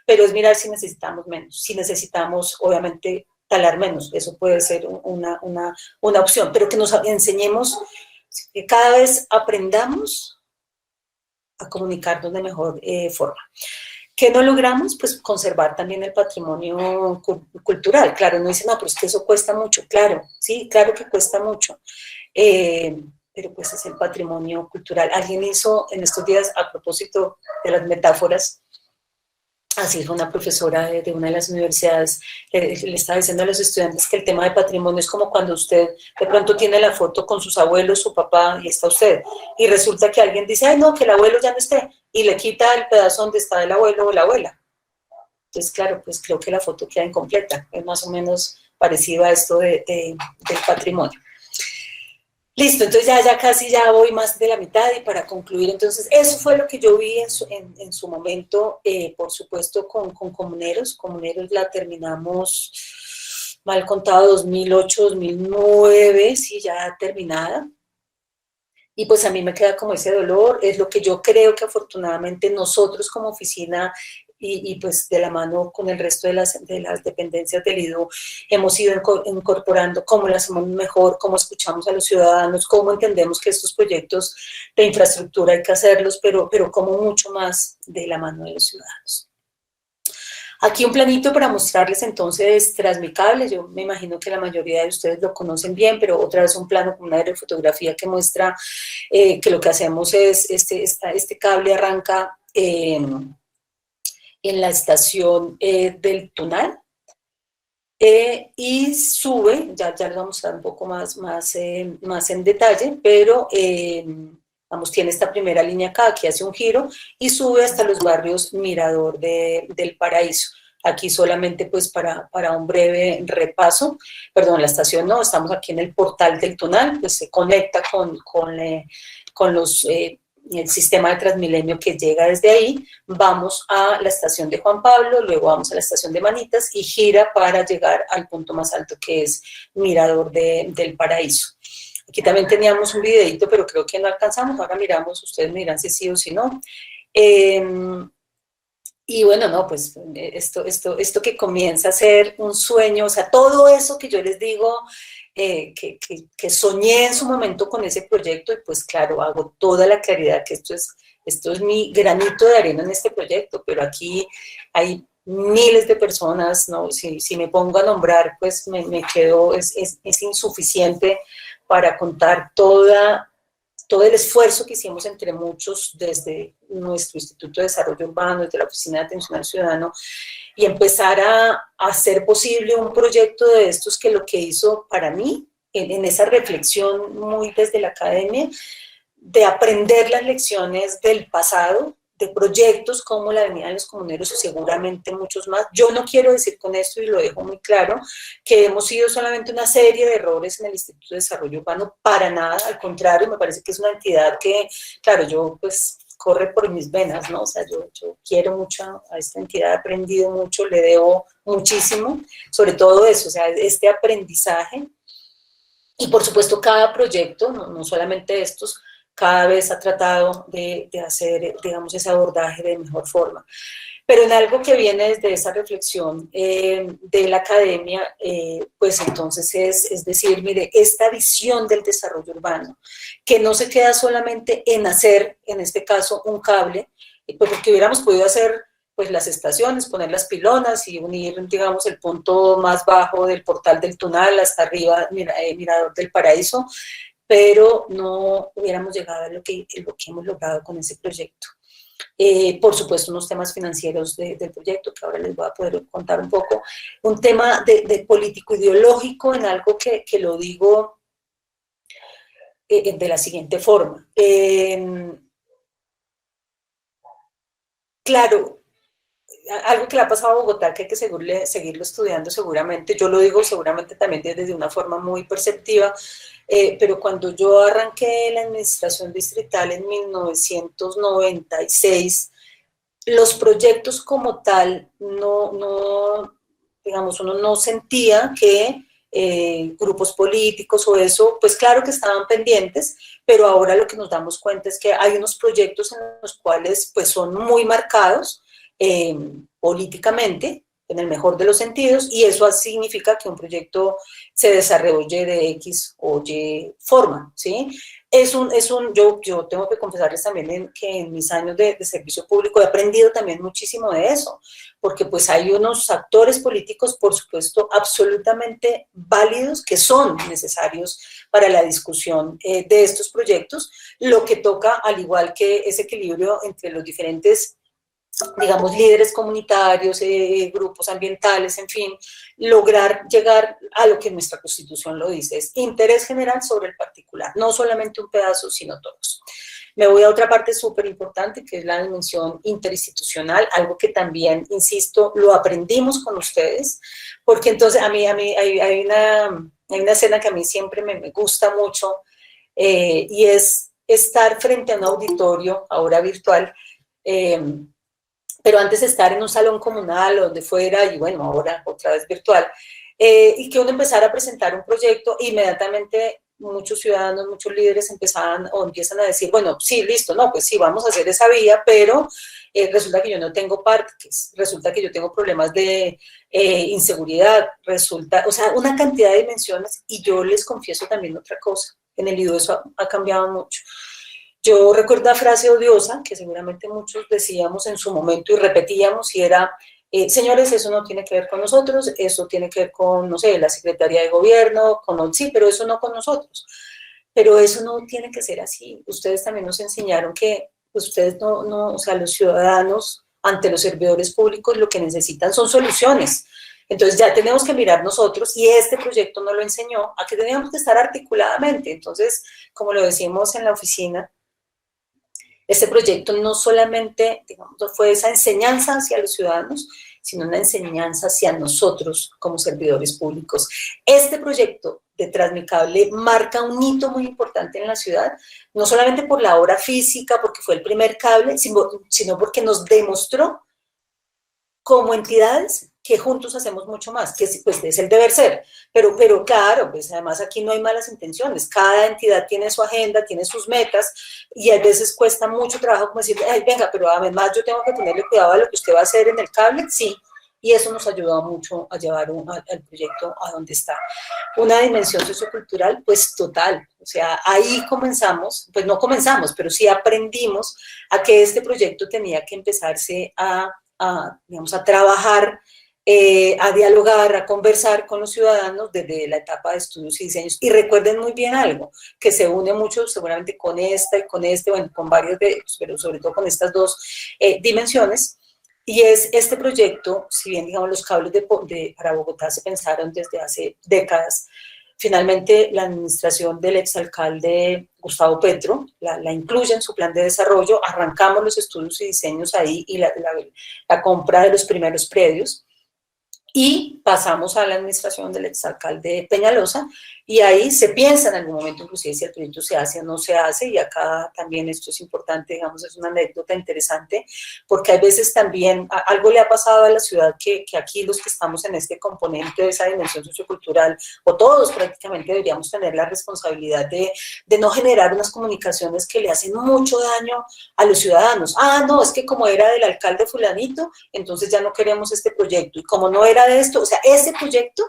pero es mirar si necesitamos menos, si necesitamos, obviamente, talar menos, eso puede ser una opción, pero que nos enseñemos, que cada vez aprendamos a comunicarnos de mejor forma. ¿Qué no logramos? Pues conservar también el patrimonio cultural. Claro, uno dice, no, pero es que eso cuesta mucho. Claro, sí, claro que cuesta mucho. Pero pues es el patrimonio cultural. Alguien hizo en estos días, a propósito de las metáforas, así dijo una profesora de una de las universidades, le estaba diciendo a los estudiantes que el tema de patrimonio es como cuando usted de pronto tiene la foto con sus abuelos, su papá, y está usted, y resulta que alguien dice, ay no, que el abuelo ya no esté, y le quita el pedazo donde está el abuelo o la abuela. Entonces, claro, pues creo que la foto queda incompleta, es más o menos parecido a esto del patrimonio. Listo, entonces ya casi ya voy más de la mitad, y para concluir, entonces, eso fue lo que yo vi en su momento, por supuesto, con Comuneros. Comuneros la terminamos, mal contado, 2008, 2009, sí, ya terminada. Y pues a mí me queda como ese dolor, es lo que yo creo que afortunadamente nosotros como oficina y pues de la mano con el resto de las dependencias del IDU hemos ido incorporando, cómo lo hacemos mejor, cómo escuchamos a los ciudadanos, cómo entendemos que estos proyectos de infraestructura hay que hacerlos, pero como mucho más de la mano de los ciudadanos. Aquí un planito para mostrarles entonces Transmicable. Yo me imagino que la mayoría de ustedes lo conocen bien, pero otra vez un plano con una aerofotografía que muestra que lo que hacemos es, este cable arranca en la estación del Tunal y sube, ya les vamos a dar un poco más en detalle, pero vamos, tiene esta primera línea acá, aquí hace un giro y sube hasta los barrios Mirador del Paraíso. Aquí solamente pues para un breve repaso, perdón, la estación no, estamos aquí en el portal del Tunal, pues se conecta con el sistema de Transmilenio que llega desde ahí, vamos a la estación de Juan Pablo, luego vamos a la estación de Manitas y gira para llegar al punto más alto que es Mirador del Paraíso. Aquí también teníamos un videito, pero creo que no alcanzamos, ahora miramos, ustedes me dirán si sí o si no. Y bueno, no, pues esto que comienza a ser un sueño, o sea, todo eso que yo les digo, que soñé en su momento con ese proyecto, y pues claro, hago toda la claridad que esto es mi granito de arena en este proyecto, pero aquí hay miles de personas, ¿no? Si me pongo a nombrar, pues me quedo, es insuficiente para contar todo el esfuerzo que hicimos entre muchos desde nuestro Instituto de Desarrollo Urbano, desde la Oficina de Atención al Ciudadano, y empezar a hacer posible un proyecto de estos que lo que hizo para mí, en esa reflexión muy desde la academia, de aprender las lecciones del pasado, de proyectos como la Avenida de los Comuneros y seguramente muchos más. Yo no quiero decir con esto, y lo dejo muy claro, que hemos sido solamente una serie de errores en el Instituto de Desarrollo Urbano, para nada, al contrario, me parece que es una entidad que, claro, yo pues corre por mis venas, ¿no? O sea, yo quiero mucho a esta entidad, he aprendido mucho, le debo muchísimo, sobre todo eso, o sea, este aprendizaje. Y por supuesto cada proyecto, no solamente estos, cada vez ha tratado de hacer, digamos, ese abordaje de mejor forma. Pero en algo que viene desde esa reflexión de la academia, pues entonces es decir, mire, esta visión del desarrollo urbano, que no se queda solamente en hacer, en este caso, un cable, pues porque hubiéramos podido hacer pues las estaciones, poner las pilonas y unir, digamos, el punto más bajo del Portal del Tunal hasta arriba, Mirador del Paraíso, pero no hubiéramos llegado a lo que hemos logrado con ese proyecto. Por supuesto, unos temas financieros del proyecto, que ahora les voy a poder contar un poco, un tema de político-ideológico en algo que lo digo de la siguiente forma. Claro, algo que le ha pasado a Bogotá que hay que seguirlo estudiando seguramente, yo lo digo seguramente también desde una forma muy perceptiva, pero cuando yo arranqué la administración distrital en 1996, los proyectos como tal, digamos, uno no sentía que grupos políticos o eso, pues claro que estaban pendientes, pero ahora lo que nos damos cuenta es que hay unos proyectos en los cuales pues son muy marcados, políticamente, en el mejor de los sentidos, y eso significa que un proyecto se desarrolle de X o Y forma, ¿sí? Yo tengo que confesarles también que en mis años de servicio público he aprendido también muchísimo de eso, porque pues hay unos actores políticos, por supuesto, absolutamente válidos, que son necesarios para la discusión de estos proyectos, lo que toca, al igual que ese equilibrio entre los diferentes, digamos, líderes comunitarios, grupos ambientales, en fin, lograr llegar a lo que nuestra Constitución lo dice, es interés general sobre el particular, no solamente un pedazo, sino todos. Me voy a otra parte súper importante, que es la dimensión interinstitucional, algo que también, insisto, lo aprendimos con ustedes, porque entonces a mí hay una escena que a mí siempre me gusta mucho, y es estar frente a un auditorio, ahora virtual, pero antes estar en un salón comunal o donde fuera, y bueno, ahora otra vez virtual, y que uno empezara a presentar un proyecto, inmediatamente muchos ciudadanos, muchos líderes empiezan a decir, bueno, sí, listo, no, pues sí, vamos a hacer esa vía, pero resulta que yo no tengo parques, resulta que yo tengo problemas de inseguridad, resulta, o sea, una cantidad de dimensiones, y yo les confieso también otra cosa, en el IDO eso ha cambiado mucho. Yo recuerdo una frase odiosa que seguramente muchos decíamos en su momento y repetíamos, y era, señores, eso no tiene que ver con nosotros, eso tiene que ver con, no sé, la Secretaría de Gobierno, sí, pero eso no con nosotros. Pero eso no tiene que ser así. Ustedes también nos enseñaron que ustedes o sea, los ciudadanos ante los servidores públicos lo que necesitan son soluciones. Entonces ya tenemos que mirar nosotros, y este proyecto nos lo enseñó, a que teníamos que estar articuladamente. Entonces, como lo decimos en la oficina, este proyecto no solamente, digamos, fue esa enseñanza hacia los ciudadanos, sino una enseñanza hacia nosotros como servidores públicos. Este proyecto de Transmicable marca un hito muy importante en la ciudad, no solamente por la obra física, porque fue el primer cable, sino porque nos demostró como entidades que juntos hacemos mucho más, que pues es el deber ser, pero claro, pues además aquí no hay malas intenciones, cada entidad tiene su agenda, tiene sus metas, y a veces cuesta mucho trabajo como decir, ay, venga, pero además yo tengo que ponerle cuidado a lo que usted va a hacer en el cable, sí, y eso nos ayudó mucho a llevar al proyecto a donde está. Una dimensión sociocultural, pues total, o sea, ahí comenzamos, pues no comenzamos, pero sí aprendimos a que este proyecto tenía que empezarse digamos, a trabajar, a dialogar, a conversar con los ciudadanos desde la etapa de estudios y diseños. Y recuerden muy bien algo, que se une mucho seguramente con esta y con bueno, con varios de ellos, pero sobre todo con estas dos dimensiones, y es este proyecto, si bien, digamos, los cables para Bogotá se pensaron desde hace décadas, finalmente la administración del exalcalde Gustavo Petro la incluye en su plan de desarrollo, arrancamos los estudios y diseños ahí y la compra de los primeros predios, y pasamos a la administración del exalcalde Peñalosa, y ahí se piensa en algún momento inclusive si el proyecto se hace o no se hace, y acá también esto es importante, digamos, es una anécdota interesante, porque hay veces también algo le ha pasado a la ciudad que aquí los que estamos en este componente de esa dimensión sociocultural, o todos prácticamente deberíamos tener la responsabilidad de no generar unas comunicaciones que le hacen mucho daño a los ciudadanos. Ah, no, es que como era del alcalde fulanito, entonces ya no queremos este proyecto, y como no era de esto, o sea, ese proyecto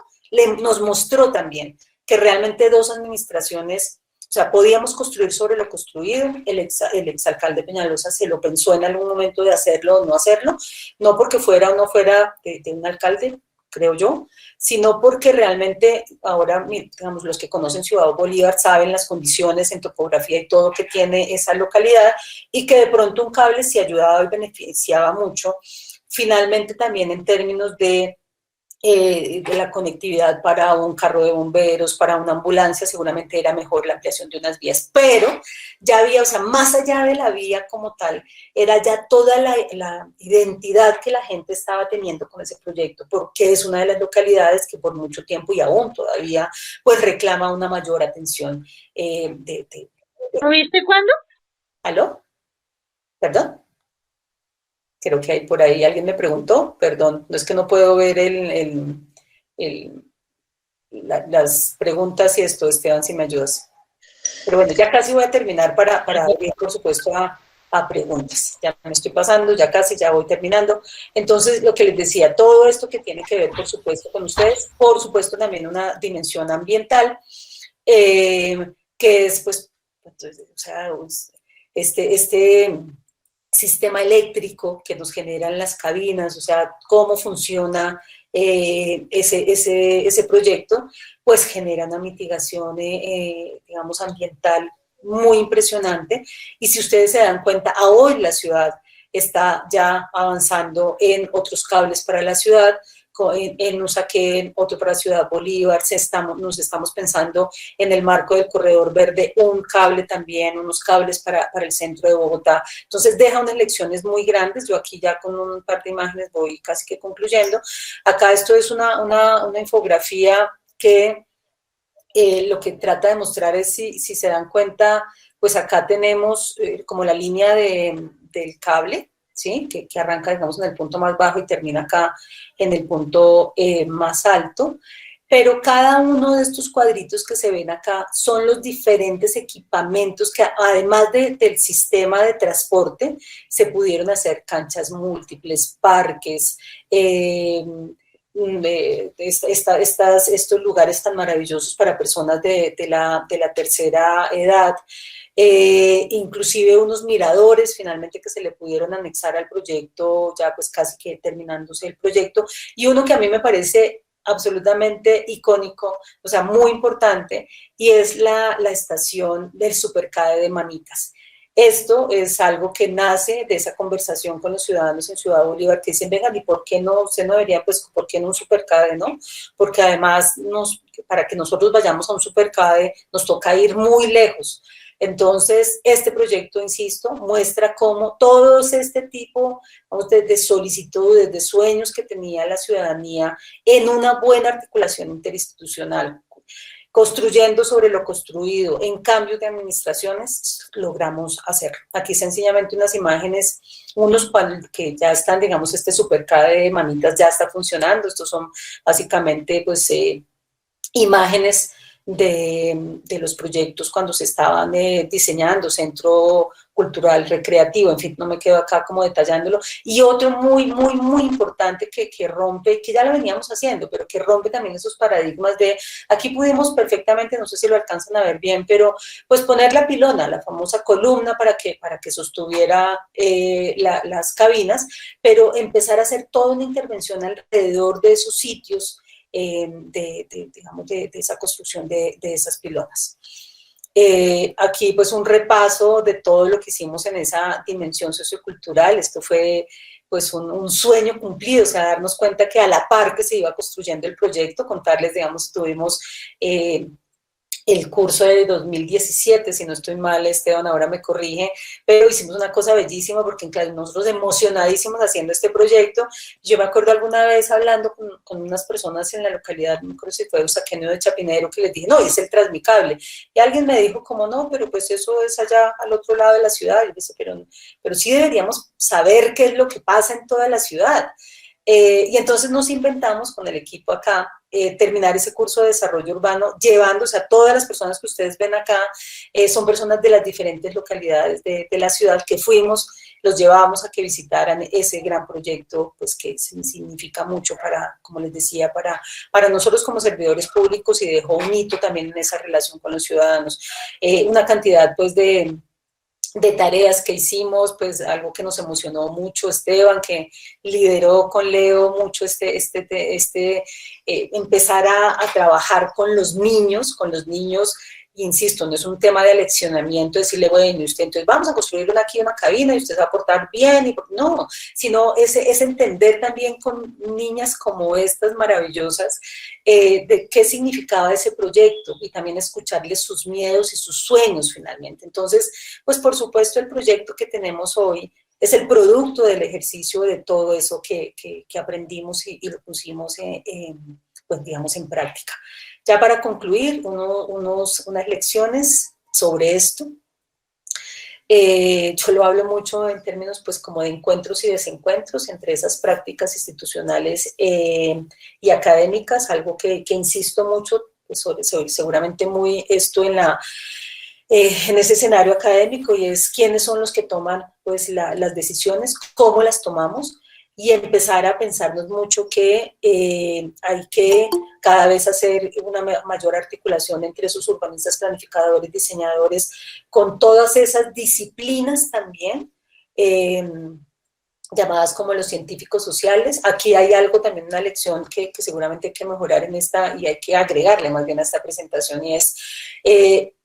nos mostró también que realmente dos administraciones, o sea, podíamos construir sobre lo construido. El exalcalde Peñalosa se lo pensó en algún momento de hacerlo o no hacerlo, no porque fuera o no fuera de un alcalde, creo yo, sino porque realmente ahora, digamos, los que conocen Ciudad Bolívar saben las condiciones en topografía y todo que tiene esa localidad, y que de pronto un cable sí ayudaba y beneficiaba mucho, finalmente también en términos de la conectividad para un carro de bomberos, para una ambulancia, seguramente era mejor la ampliación de unas vías, pero ya había, o sea, más allá de la vía como tal, era ya toda la identidad que la gente estaba teniendo con ese proyecto, porque es una de las localidades que por mucho tiempo y aún todavía, pues reclama una mayor atención. ¿Lo viste cuándo? ¿Aló? ¿Perdón? Creo que hay por ahí, alguien me preguntó, perdón, no es que no puedo ver las preguntas y esto, Esteban, si me ayudas. Pero bueno, ya casi voy a terminar para abrir, por supuesto, a preguntas. Ya me estoy pasando, ya casi, ya voy terminando. Entonces, lo que les decía, todo esto que tiene que ver, por supuesto, con ustedes, por supuesto, también una dimensión ambiental, que es, pues, entonces, o sea, este sistema eléctrico que nos generan las cabinas, o sea, cómo funciona ese proyecto, pues genera una mitigación, digamos, ambiental muy impresionante. Y si ustedes se dan cuenta, a hoy la ciudad está ya avanzando en otros cables para la ciudad, en Usaquén, otro para Ciudad Bolívar, nos estamos pensando en el marco del corredor verde, un cable también, unos cables para el centro de Bogotá. Entonces deja unas lecciones muy grandes. Yo aquí ya con un par de imágenes voy casi que concluyendo. Acá esto es una infografía que lo que trata de mostrar es, si se dan cuenta, pues acá tenemos como la línea del cable, ¿sí? Que arranca, digamos, en el punto más bajo y termina acá en el punto más alto, pero cada uno de estos cuadritos que se ven acá son los diferentes equipamientos que, además del sistema de transporte, se pudieron hacer canchas múltiples, parques, estos lugares tan maravillosos para personas de la tercera edad, inclusive unos miradores finalmente que se le pudieron anexar al proyecto, ya pues casi que terminándose el proyecto, y uno que a mí me parece absolutamente icónico, o sea, muy importante, y es la estación del Supercade de Manitas. Esto es algo que nace de esa conversación con los ciudadanos en Ciudad Bolívar, que dicen, vengan, ¿y por qué no? Usted no debería, pues, ¿por qué no un Supercade, no? Porque además, para que nosotros vayamos a un Supercade, nos toca ir muy lejos. Entonces, este proyecto, insisto, muestra cómo todos este tipo, vamos, de solicitudes, de sueños que tenía la ciudadanía en una buena articulación interinstitucional, construyendo sobre lo construido, en cambios de administraciones, logramos hacer. Aquí sencillamente unas imágenes, unos que ya están, digamos, este Supercade de Manitas ya está funcionando. Estos son básicamente, pues, imágenes de los proyectos cuando se estaban diseñando, centro cultural, recreativo, en fin, no me quedo acá como detallándolo. Y otro muy, muy, muy importante que rompe, que ya lo veníamos haciendo, pero que rompe también esos paradigmas de, aquí pudimos perfectamente, no sé si lo alcanzan a ver bien, pero pues poner la pilona, la famosa columna para que sostuviera las cabinas, pero empezar a hacer toda una intervención alrededor de esos sitios, digamos, de esa construcción de esas pilonas. Aquí pues un repaso de todo lo que hicimos en esa dimensión sociocultural. Esto fue pues un sueño cumplido, o sea, darnos cuenta que a la par que se iba construyendo el proyecto, contarles, digamos, tuvimos el curso de 2017, si no estoy mal, Esteban ahora me corrige, pero hicimos una cosa bellísima porque claro, nosotros emocionadísimos haciendo este proyecto. Yo me acuerdo alguna vez hablando con unas personas en la localidad, no creo si fue Usaqueño de Chapinero, que les dije, no, es el Transmicable. Y alguien me dijo, como no, pero pues eso es allá al otro lado de la ciudad. Y yo dije, pero sí deberíamos saber qué es lo que pasa en toda la ciudad. Y entonces nos inventamos con el equipo acá terminar ese curso de desarrollo urbano, llevándose a todas las personas que ustedes ven acá, son personas de las diferentes localidades de la ciudad que fuimos, los llevábamos a que visitaran ese gran proyecto, pues que significa mucho para, como les decía, para nosotros como servidores públicos y dejó un hito también en esa relación con los ciudadanos. Una cantidad pues de tareas que hicimos, pues algo que nos emocionó mucho, Esteban, que lideró con Leo mucho empezar a trabajar con los niños, insisto, no es un tema de aleccionamiento, decirle, bueno, usted entonces vamos a construir aquí una cabina y usted se va a portar bien, no, sino es entender también con niñas como estas maravillosas de qué significaba ese proyecto y también escucharles sus miedos y sus sueños finalmente. Entonces, pues por supuesto el proyecto que tenemos hoy es el producto del ejercicio de todo eso que aprendimos y lo pusimos pues digamos en práctica. Ya para concluir, unas lecciones sobre esto. Yo lo hablo mucho en términos pues como de encuentros y desencuentros entre esas prácticas institucionales y académicas, algo que insisto mucho, pues seguramente muy esto en ese escenario académico, y es quiénes son los que toman pues las decisiones, cómo las tomamos, y empezar a pensarnos mucho que hay que cada vez hacer una mayor articulación entre esos urbanistas, planificadores, diseñadores, con todas esas disciplinas también, llamadas como los científicos sociales. Aquí hay algo también, una lección que seguramente hay que mejorar en esta, y hay que agregarle más bien a esta presentación, y es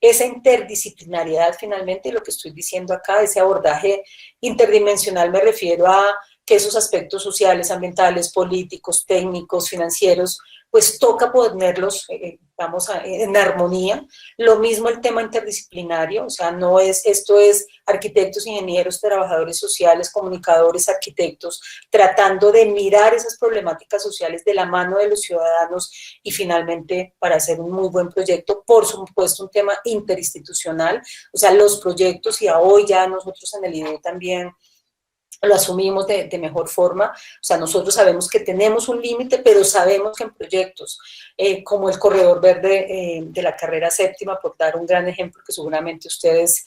esa interdisciplinariedad finalmente, lo que estoy diciendo acá, ese abordaje interdimensional, me refiero a que esos aspectos sociales, ambientales, políticos, técnicos, financieros, pues toca ponerlos, en armonía. Lo mismo el tema interdisciplinario, o sea, no es, esto es arquitectos, ingenieros, trabajadores sociales, comunicadores, arquitectos, tratando de mirar esas problemáticas sociales de la mano de los ciudadanos y finalmente para hacer un muy buen proyecto, por supuesto un tema interinstitucional, o sea, los proyectos, y hoy ya nosotros en el IDU también lo asumimos de mejor forma, o sea, nosotros sabemos que tenemos un límite, pero sabemos que en proyectos como el Corredor Verde de la carrera séptima, por dar un gran ejemplo que seguramente ustedes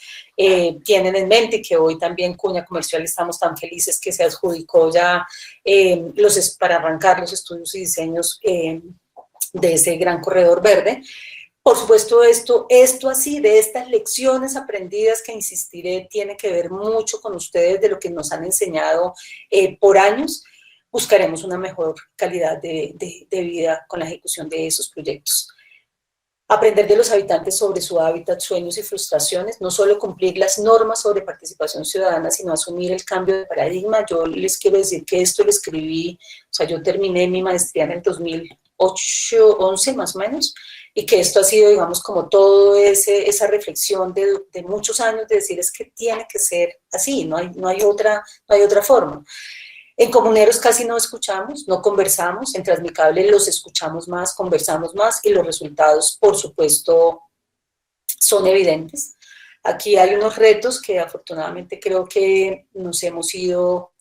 tienen en mente, y que hoy también Cuña Comercial estamos tan felices que se adjudicó ya para arrancar los estudios y diseños de ese gran Corredor Verde. Por supuesto, esto así, de estas lecciones aprendidas que insistiré, tiene que ver mucho con ustedes, de lo que nos han enseñado por años. Buscaremos una mejor calidad de vida con la ejecución de esos proyectos. Aprender de los habitantes sobre su hábitat, sueños y frustraciones, no solo cumplir las normas sobre participación ciudadana, sino asumir el cambio de paradigma. Yo les quiero decir que esto lo escribí, o sea, yo terminé mi maestría en el 2008, 11 más o menos, y que esto ha sido, digamos, como todo esa reflexión de muchos años de decir, es que tiene que ser así, no hay otra forma. En Comuneros casi no escuchamos, no conversamos, en Transmicable los escuchamos más, conversamos más, y los resultados, por supuesto, son evidentes. Aquí hay unos retos que afortunadamente creo que los hemos ido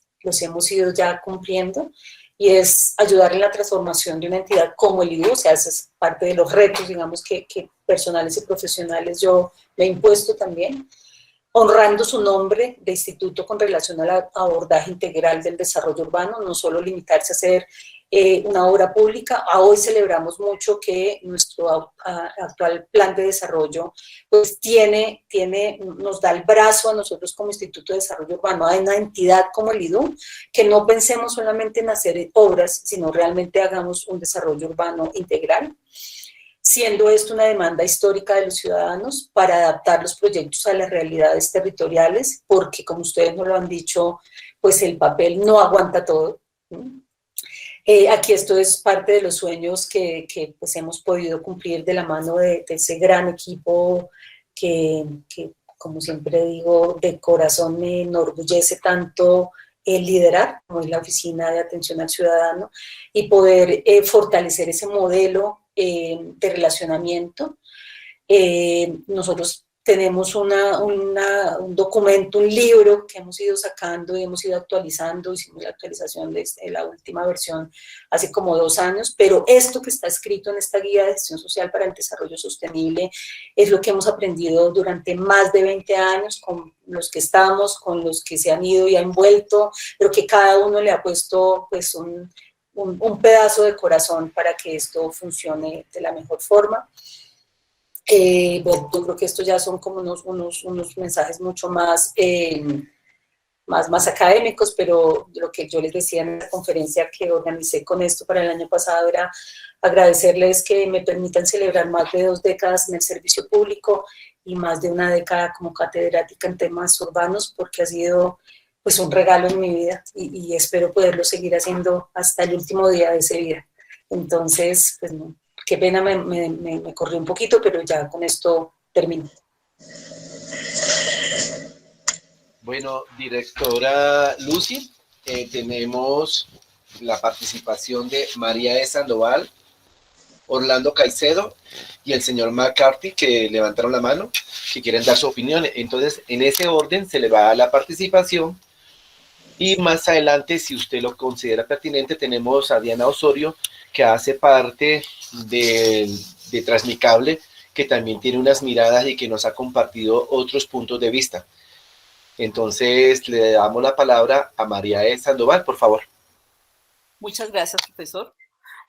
ya cumpliendo, y es ayudar en la transformación de una entidad como el IDU, o sea, esa es parte de los retos, digamos, que personales y profesionales yo me he impuesto también, honrando su nombre de instituto con relación al abordaje integral del desarrollo urbano, no solo limitarse a ser una obra pública. Hoy celebramos mucho que nuestro actual plan de desarrollo pues nos da el brazo a nosotros como Instituto de Desarrollo Urbano, a una entidad como el IDU, que no pensemos solamente en hacer obras, sino realmente hagamos un desarrollo urbano integral, siendo esto una demanda histórica de los ciudadanos para adaptar los proyectos a las realidades territoriales, porque como ustedes nos lo han dicho, pues el papel no aguanta todo, ¿sí? Aquí esto es parte de los sueños que pues hemos podido cumplir de la mano de ese gran equipo que, como siempre digo, de corazón me enorgullece tanto el liderar, como es la Oficina de Atención al Ciudadano, y poder fortalecer ese modelo de relacionamiento. Nosotros tenemos un documento, un libro que hemos ido sacando y hemos ido actualizando, hicimos la actualización de la última versión hace como 2 años, pero esto que está escrito en esta guía de gestión social para el desarrollo sostenible es lo que hemos aprendido durante más de 20 años con los que estamos, con los que se han ido y han vuelto, pero que cada uno le ha puesto pues un pedazo de corazón para que esto funcione de la mejor forma. Bueno, yo creo que esto ya son como unos mensajes mucho más académicos, pero lo que yo les decía en la conferencia que organicé con esto para el año pasado era agradecerles que me permitan celebrar más de 2 décadas en el servicio público y más de 1 década como catedrática en temas urbanos, porque ha sido pues un regalo en mi vida y espero poderlo seguir haciendo hasta el último día de esa vida. Entonces, pues no. Qué pena, me corrí un poquito, pero ya con esto termino. Bueno, directora Lucy, tenemos la participación de María E. Sandoval, Orlando Caicedo y el señor McCarthy, que levantaron la mano, que quieren dar su opinión. Entonces, en ese orden se le va a dar la participación. Y más adelante, si usted lo considera pertinente, tenemos a Diana Osorio, que hace parte de Transmicable, que también tiene unas miradas y que nos ha compartido otros puntos de vista. Entonces, le damos la palabra a María E. Sandoval, por favor. Muchas gracias, profesor.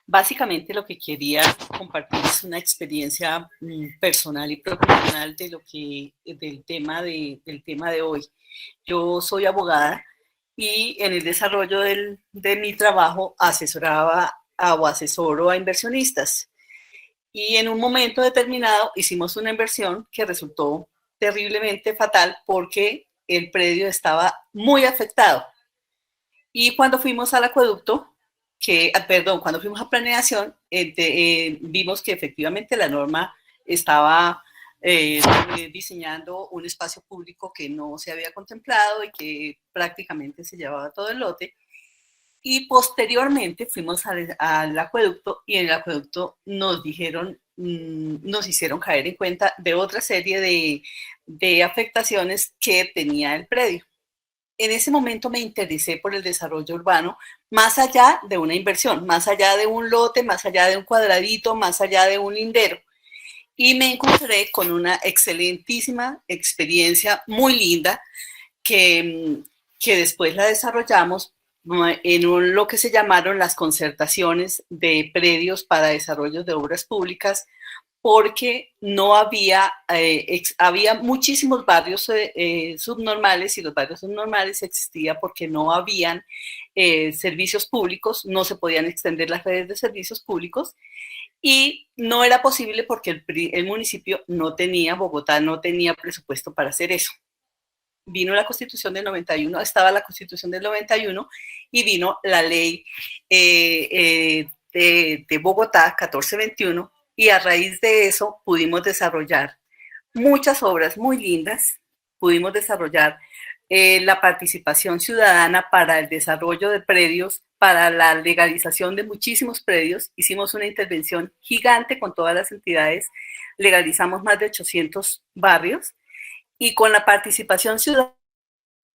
Básicamente lo que quería compartir es una experiencia personal y profesional del tema de hoy. Yo soy abogada y en el desarrollo de mi trabajo asesoro a inversionistas. Y en un momento determinado hicimos una inversión que resultó terriblemente fatal porque el predio estaba muy afectado. Y cuando fuimos al acueducto, cuando fuimos a planeación, vimos que efectivamente la norma estaba diseñando un espacio público que no se había contemplado y que prácticamente se llevaba todo el lote. Y posteriormente fuimos al acueducto y en el acueducto nos hicieron caer en cuenta de otra serie de afectaciones que tenía el predio. En ese momento me interesé por el desarrollo urbano, más allá de una inversión, más allá de un lote, más allá de un cuadradito, más allá de un lindero. Y me encontré con una excelentísima experiencia muy linda que después la desarrollamos en lo que se llamaron las concertaciones de predios para desarrollo de obras públicas, porque no había muchísimos barrios subnormales y los barrios subnormales existían porque no habían servicios públicos, no se podían extender las redes de servicios públicos y no era posible porque el municipio Bogotá no tenía presupuesto para hacer eso. Vino la Constitución del 91, estaba la Constitución del 91 y vino la ley de Bogotá 1421 y a raíz de eso pudimos desarrollar muchas obras muy lindas, pudimos desarrollar la participación ciudadana para el desarrollo de predios, para la legalización de muchísimos predios. Hicimos una intervención gigante con todas las entidades, legalizamos más de 800 barrios y con la participación ciudadana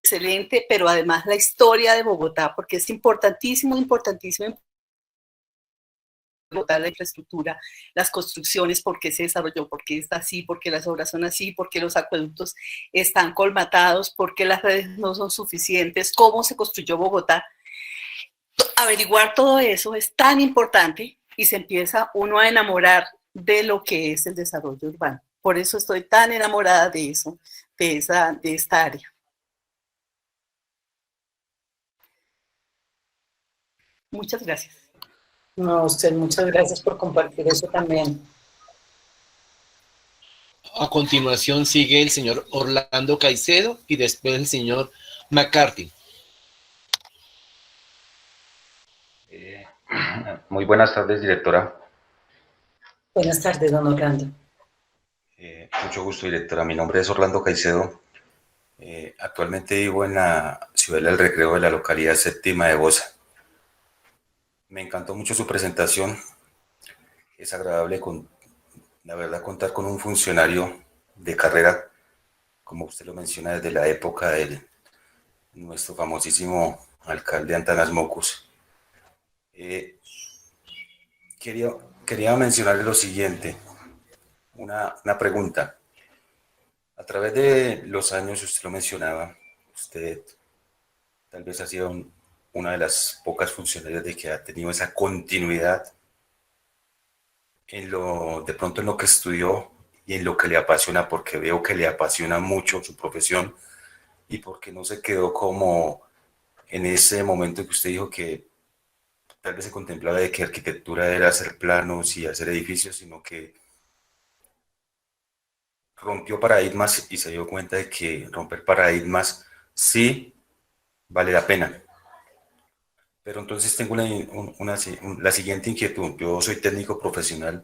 excelente, pero además la historia de Bogotá, porque es importantísimo la infraestructura, las construcciones, por qué se desarrolló, por qué está así, por qué las obras son así, por qué los acueductos están colmatados, por qué las redes no son suficientes, cómo se construyó Bogotá. Averiguar todo eso es tan importante y se empieza uno a enamorar de lo que es el desarrollo urbano. Por eso estoy tan enamorada de eso, de esta área. Muchas gracias. No, usted, muchas gracias por compartir eso también. A continuación sigue el señor Orlando Caicedo y después el señor McCarthy. Muy buenas tardes, directora. Buenas tardes, don Orlando. Mucho gusto, directora. Mi nombre es Orlando Caicedo. Actualmente vivo en la ciudad del Recreo de la localidad séptima de Bosa. Me encantó mucho su presentación. Es agradable, la verdad, contar con un funcionario de carrera, como usted lo menciona, desde la época de nuestro famosísimo alcalde Antanas Mocus. Quería mencionarle lo siguiente, una pregunta. A través de los años, usted lo mencionaba, usted tal vez ha sido una de las pocas funcionarias de que ha tenido esa continuidad de pronto en lo que estudió y en lo que le apasiona, porque veo que le apasiona mucho su profesión y porque no se quedó como en ese momento que usted dijo que tal vez se contemplaba de que arquitectura era hacer planos y hacer edificios, sino que rompió paradigmas y se dio cuenta de que romper paradigmas sí vale la pena. Pero entonces tengo la siguiente inquietud. Yo soy técnico profesional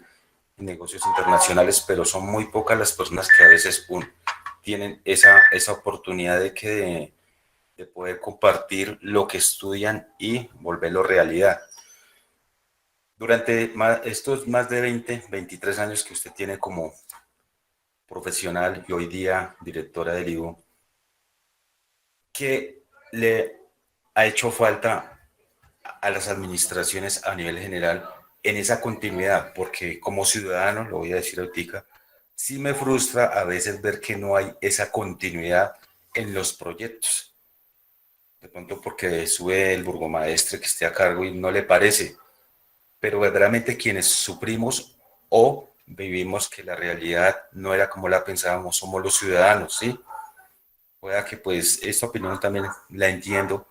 en negocios internacionales, pero son muy pocas las personas que a veces tienen esa oportunidad de poder compartir lo que estudian y volverlo realidad. Durante estos más de 23 años que usted tiene como profesional y hoy día directora del IVO, ¿qué le ha hecho falta a las administraciones a nivel general en esa continuidad? Porque como ciudadano, lo voy a decir ahorita, sí me frustra a veces ver que no hay esa continuidad en los proyectos. De pronto porque sube el burgomaestre que esté a cargo y no le parece, pero verdaderamente quienes sufrimos o vivimos que la realidad no era como la pensábamos, somos los ciudadanos, ¿sí? Pueda que pues esta opinión también la entiendo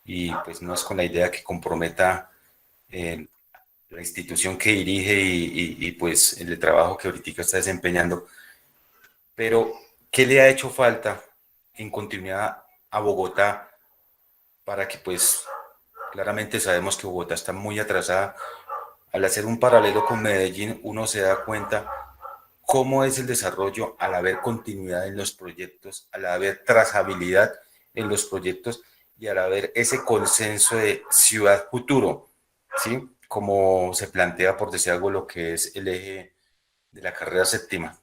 y pues no es con la idea que comprometa la institución que dirige y pues el trabajo que ahorita está desempeñando, pero ¿qué le ha hecho falta en continuidad a Bogotá para que pues claramente sabemos que Bogotá está muy atrasada? Al hacer un paralelo con Medellín, uno se da cuenta cómo es el desarrollo al haber continuidad en los proyectos, al haber trazabilidad en los proyectos y al haber ese consenso de ciudad-futuro, ¿sí? Como se plantea, por decir algo, lo que es el eje de la carrera séptima,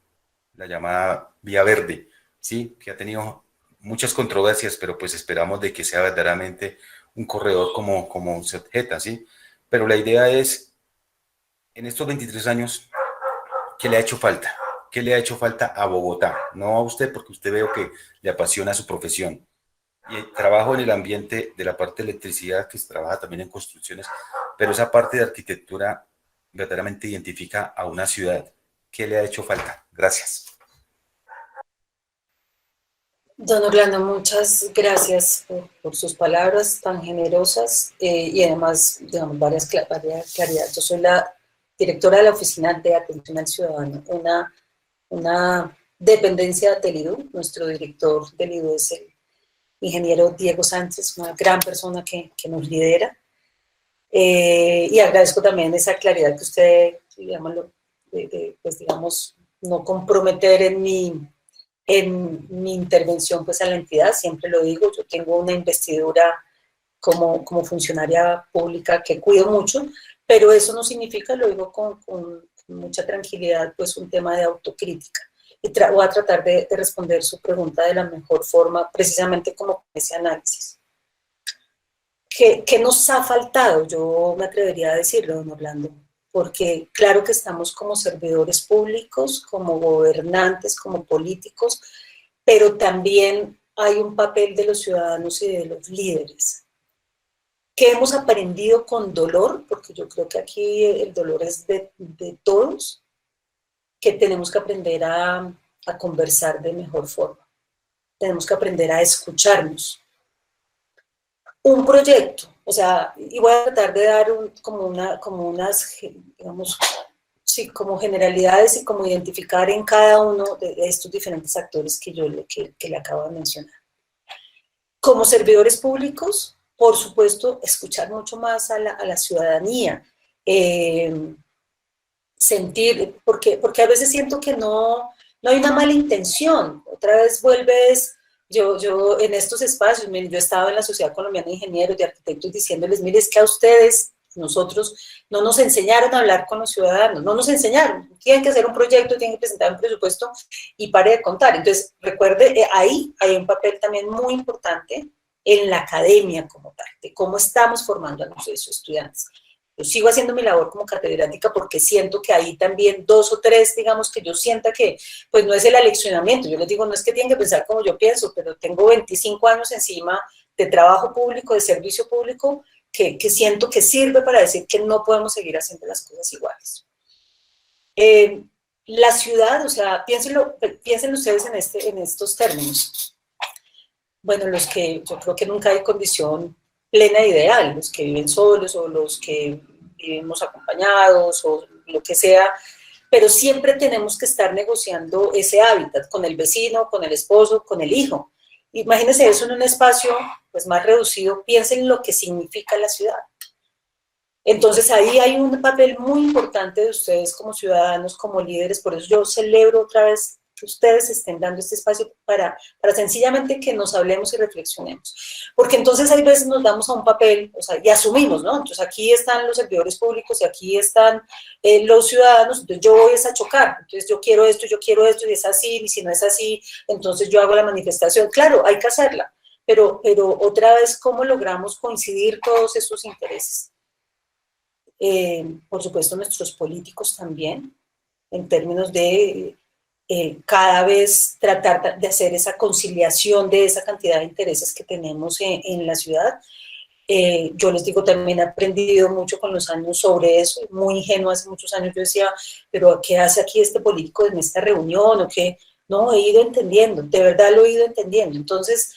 la llamada Vía Verde, ¿sí? Que ha tenido muchas controversias, pero pues esperamos de que sea verdaderamente un corredor como se objeta, ¿sí? Pero la idea es, en estos 23 años, ¿qué le ha hecho falta? ¿Qué le ha hecho falta a Bogotá? No a usted, porque usted veo que le apasiona su profesión. Y trabajo en el ambiente de la parte de electricidad, que se trabaja también en construcciones, pero esa parte de arquitectura verdaderamente identifica a una ciudad. ¿Qué le ha hecho falta? Gracias. Don Orlando, muchas gracias por sus palabras tan generosas y además, digamos, varias claridades. Yo soy la directora de la Oficina de Atención al Ciudadano, una dependencia del IDU. Nuestro director del IDU es el ingeniero Diego Sánchez, una gran persona que nos lidera. Y agradezco también esa claridad que usted, digamos, pues digamos, no comprometer en mi intervención pues a la entidad, siempre lo digo, yo tengo una investidura como funcionaria pública que cuido mucho, pero eso no significa, lo digo con mucha tranquilidad, pues un tema de autocrítica. Y voy a tratar de responder su pregunta de la mejor forma, precisamente como ese análisis. ¿Qué nos ha faltado? Yo me atrevería a decirlo, don Orlando, porque claro que estamos como servidores públicos, como gobernantes, como políticos, pero también hay un papel de los ciudadanos y de los líderes. ¿Qué hemos aprendido con dolor? Porque yo creo que aquí el dolor es de todos, que tenemos que aprender a conversar de mejor forma. Tenemos que aprender a escucharnos. Un proyecto, o sea, y voy a tratar de dar como unas, digamos, sí, como generalidades y como identificar en cada uno de estos diferentes actores que le acabo de mencionar. Como servidores públicos, por supuesto, escuchar mucho más a la ciudadanía sentir, porque a veces siento que no hay una mala intención. Otra vez vuelves, yo en estos espacios, yo estaba en la Sociedad Colombiana de Ingenieros, de Arquitectos, diciéndoles, mire, es que a ustedes, nosotros, no nos enseñaron a hablar con los ciudadanos, no nos enseñaron. Tienen que hacer un proyecto, tienen que presentar un presupuesto y pare de contar. Entonces, recuerde, ahí hay un papel también muy importante en la academia como tal, de cómo estamos formando a nuestros estudiantes. Yo sigo haciendo mi labor como catedrática porque siento que ahí también 2 o 3, digamos, que yo sienta que, pues no es el aleccionamiento. Yo les digo, no es que tienen que pensar como yo pienso, pero tengo 25 años encima de trabajo público, de servicio público, que siento que sirve para decir que no podemos seguir haciendo las cosas iguales. La ciudad, o sea, piensen ustedes en estos términos. Bueno, yo creo que nunca hay condición plena e ideal, los que viven solos o los que vivimos acompañados o lo que sea, pero siempre tenemos que estar negociando ese hábitat con el vecino, con el esposo, con el hijo. Imagínense eso en un espacio pues, más reducido, piensen lo que significa la ciudad. Entonces ahí hay un papel muy importante de ustedes como ciudadanos, como líderes, por eso yo celebro otra vez que ustedes estén dando este espacio para sencillamente que nos hablemos y reflexionemos. Porque entonces hay veces nos damos a un papel, o sea, y asumimos, ¿no? Entonces aquí están los servidores públicos y aquí están los ciudadanos, entonces yo voy a chocar, entonces yo quiero esto, y es así, y si no es así, entonces yo hago la manifestación. Claro, hay que hacerla, pero otra vez, ¿cómo logramos coincidir todos esos intereses? Por supuesto, nuestros políticos también, en términos de cada vez tratar de hacer esa conciliación de esa cantidad de intereses que tenemos en la ciudad. Yo les digo, también he aprendido mucho con los años sobre eso, muy ingenuo hace muchos años yo decía, pero ¿qué hace aquí este político en esta reunión? ¿O qué? No, he ido entendiendo, de verdad lo he ido entendiendo. Entonces,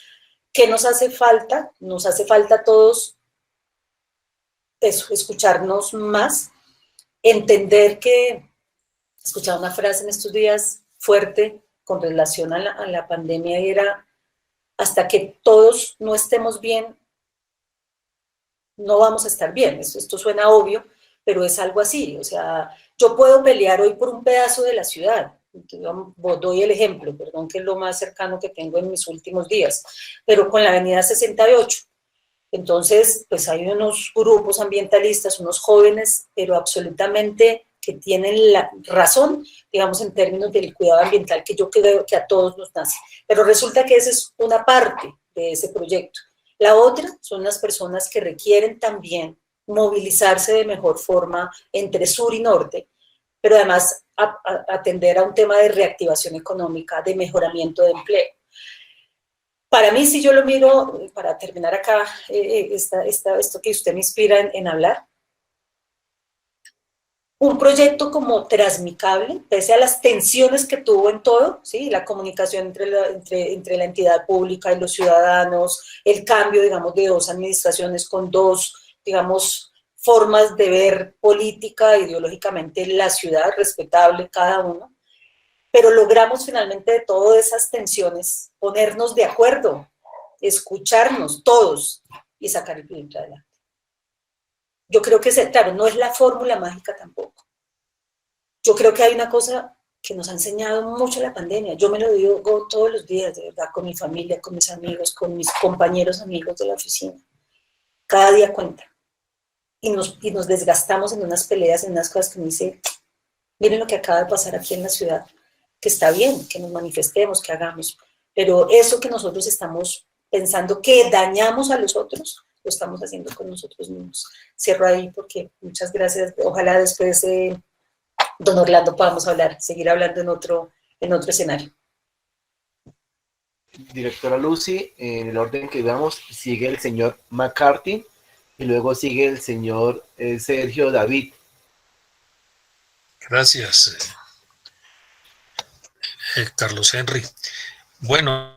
¿qué nos hace falta? Nos hace falta a todos eso, escucharnos más, entender que, escuchaba una frase en estos días fuerte con relación a la pandemia y era, hasta que todos no estemos bien, no vamos a estar bien. Esto suena obvio, pero es algo así. O sea, yo puedo pelear hoy por un pedazo de la ciudad. Doy el ejemplo, perdón, que es lo más cercano que tengo en mis últimos días, pero con la avenida 68. Entonces, pues hay unos grupos ambientalistas, unos jóvenes, pero absolutamente que tienen la razón, digamos, en términos del cuidado ambiental, que yo creo que a todos nos nace. Pero resulta que esa es una parte de ese proyecto. La otra son las personas que requieren también movilizarse de mejor forma entre sur y norte, pero además atender a un tema de reactivación económica, de mejoramiento de empleo. Para mí, si yo lo miro, para terminar acá, esto que usted me inspira en hablar, un proyecto como Transmicable, pese a las tensiones que tuvo en todo, ¿sí? La comunicación entre la entidad pública y los ciudadanos, el cambio, digamos, de 2 administraciones con 2, digamos, formas de ver política, ideológicamente la ciudad, respetable cada uno, pero logramos finalmente de todas esas tensiones ponernos de acuerdo, escucharnos todos y sacar el proyecto adelante. Yo creo que, claro, no es la fórmula mágica tampoco. Yo creo que hay una cosa que nos ha enseñado mucho la pandemia. Yo me lo digo todos los días, de verdad, con mi familia, con mis amigos, con mis compañeros amigos de la oficina. Cada día cuenta. Y nos desgastamos en unas peleas, en unas cosas que me dice, miren lo que acaba de pasar aquí en la ciudad, que está bien, que nos manifestemos, que hagamos. Pero eso que nosotros estamos pensando que dañamos a los otros, lo estamos haciendo con nosotros mismos. Cierro ahí porque muchas gracias. Ojalá después, don Orlando, podamos seguir hablando en otro escenario. Directora Lucy, en el orden que veamos, sigue el señor McCarthy y luego sigue el señor Sergio David. Gracias, Carlos Henry. Bueno,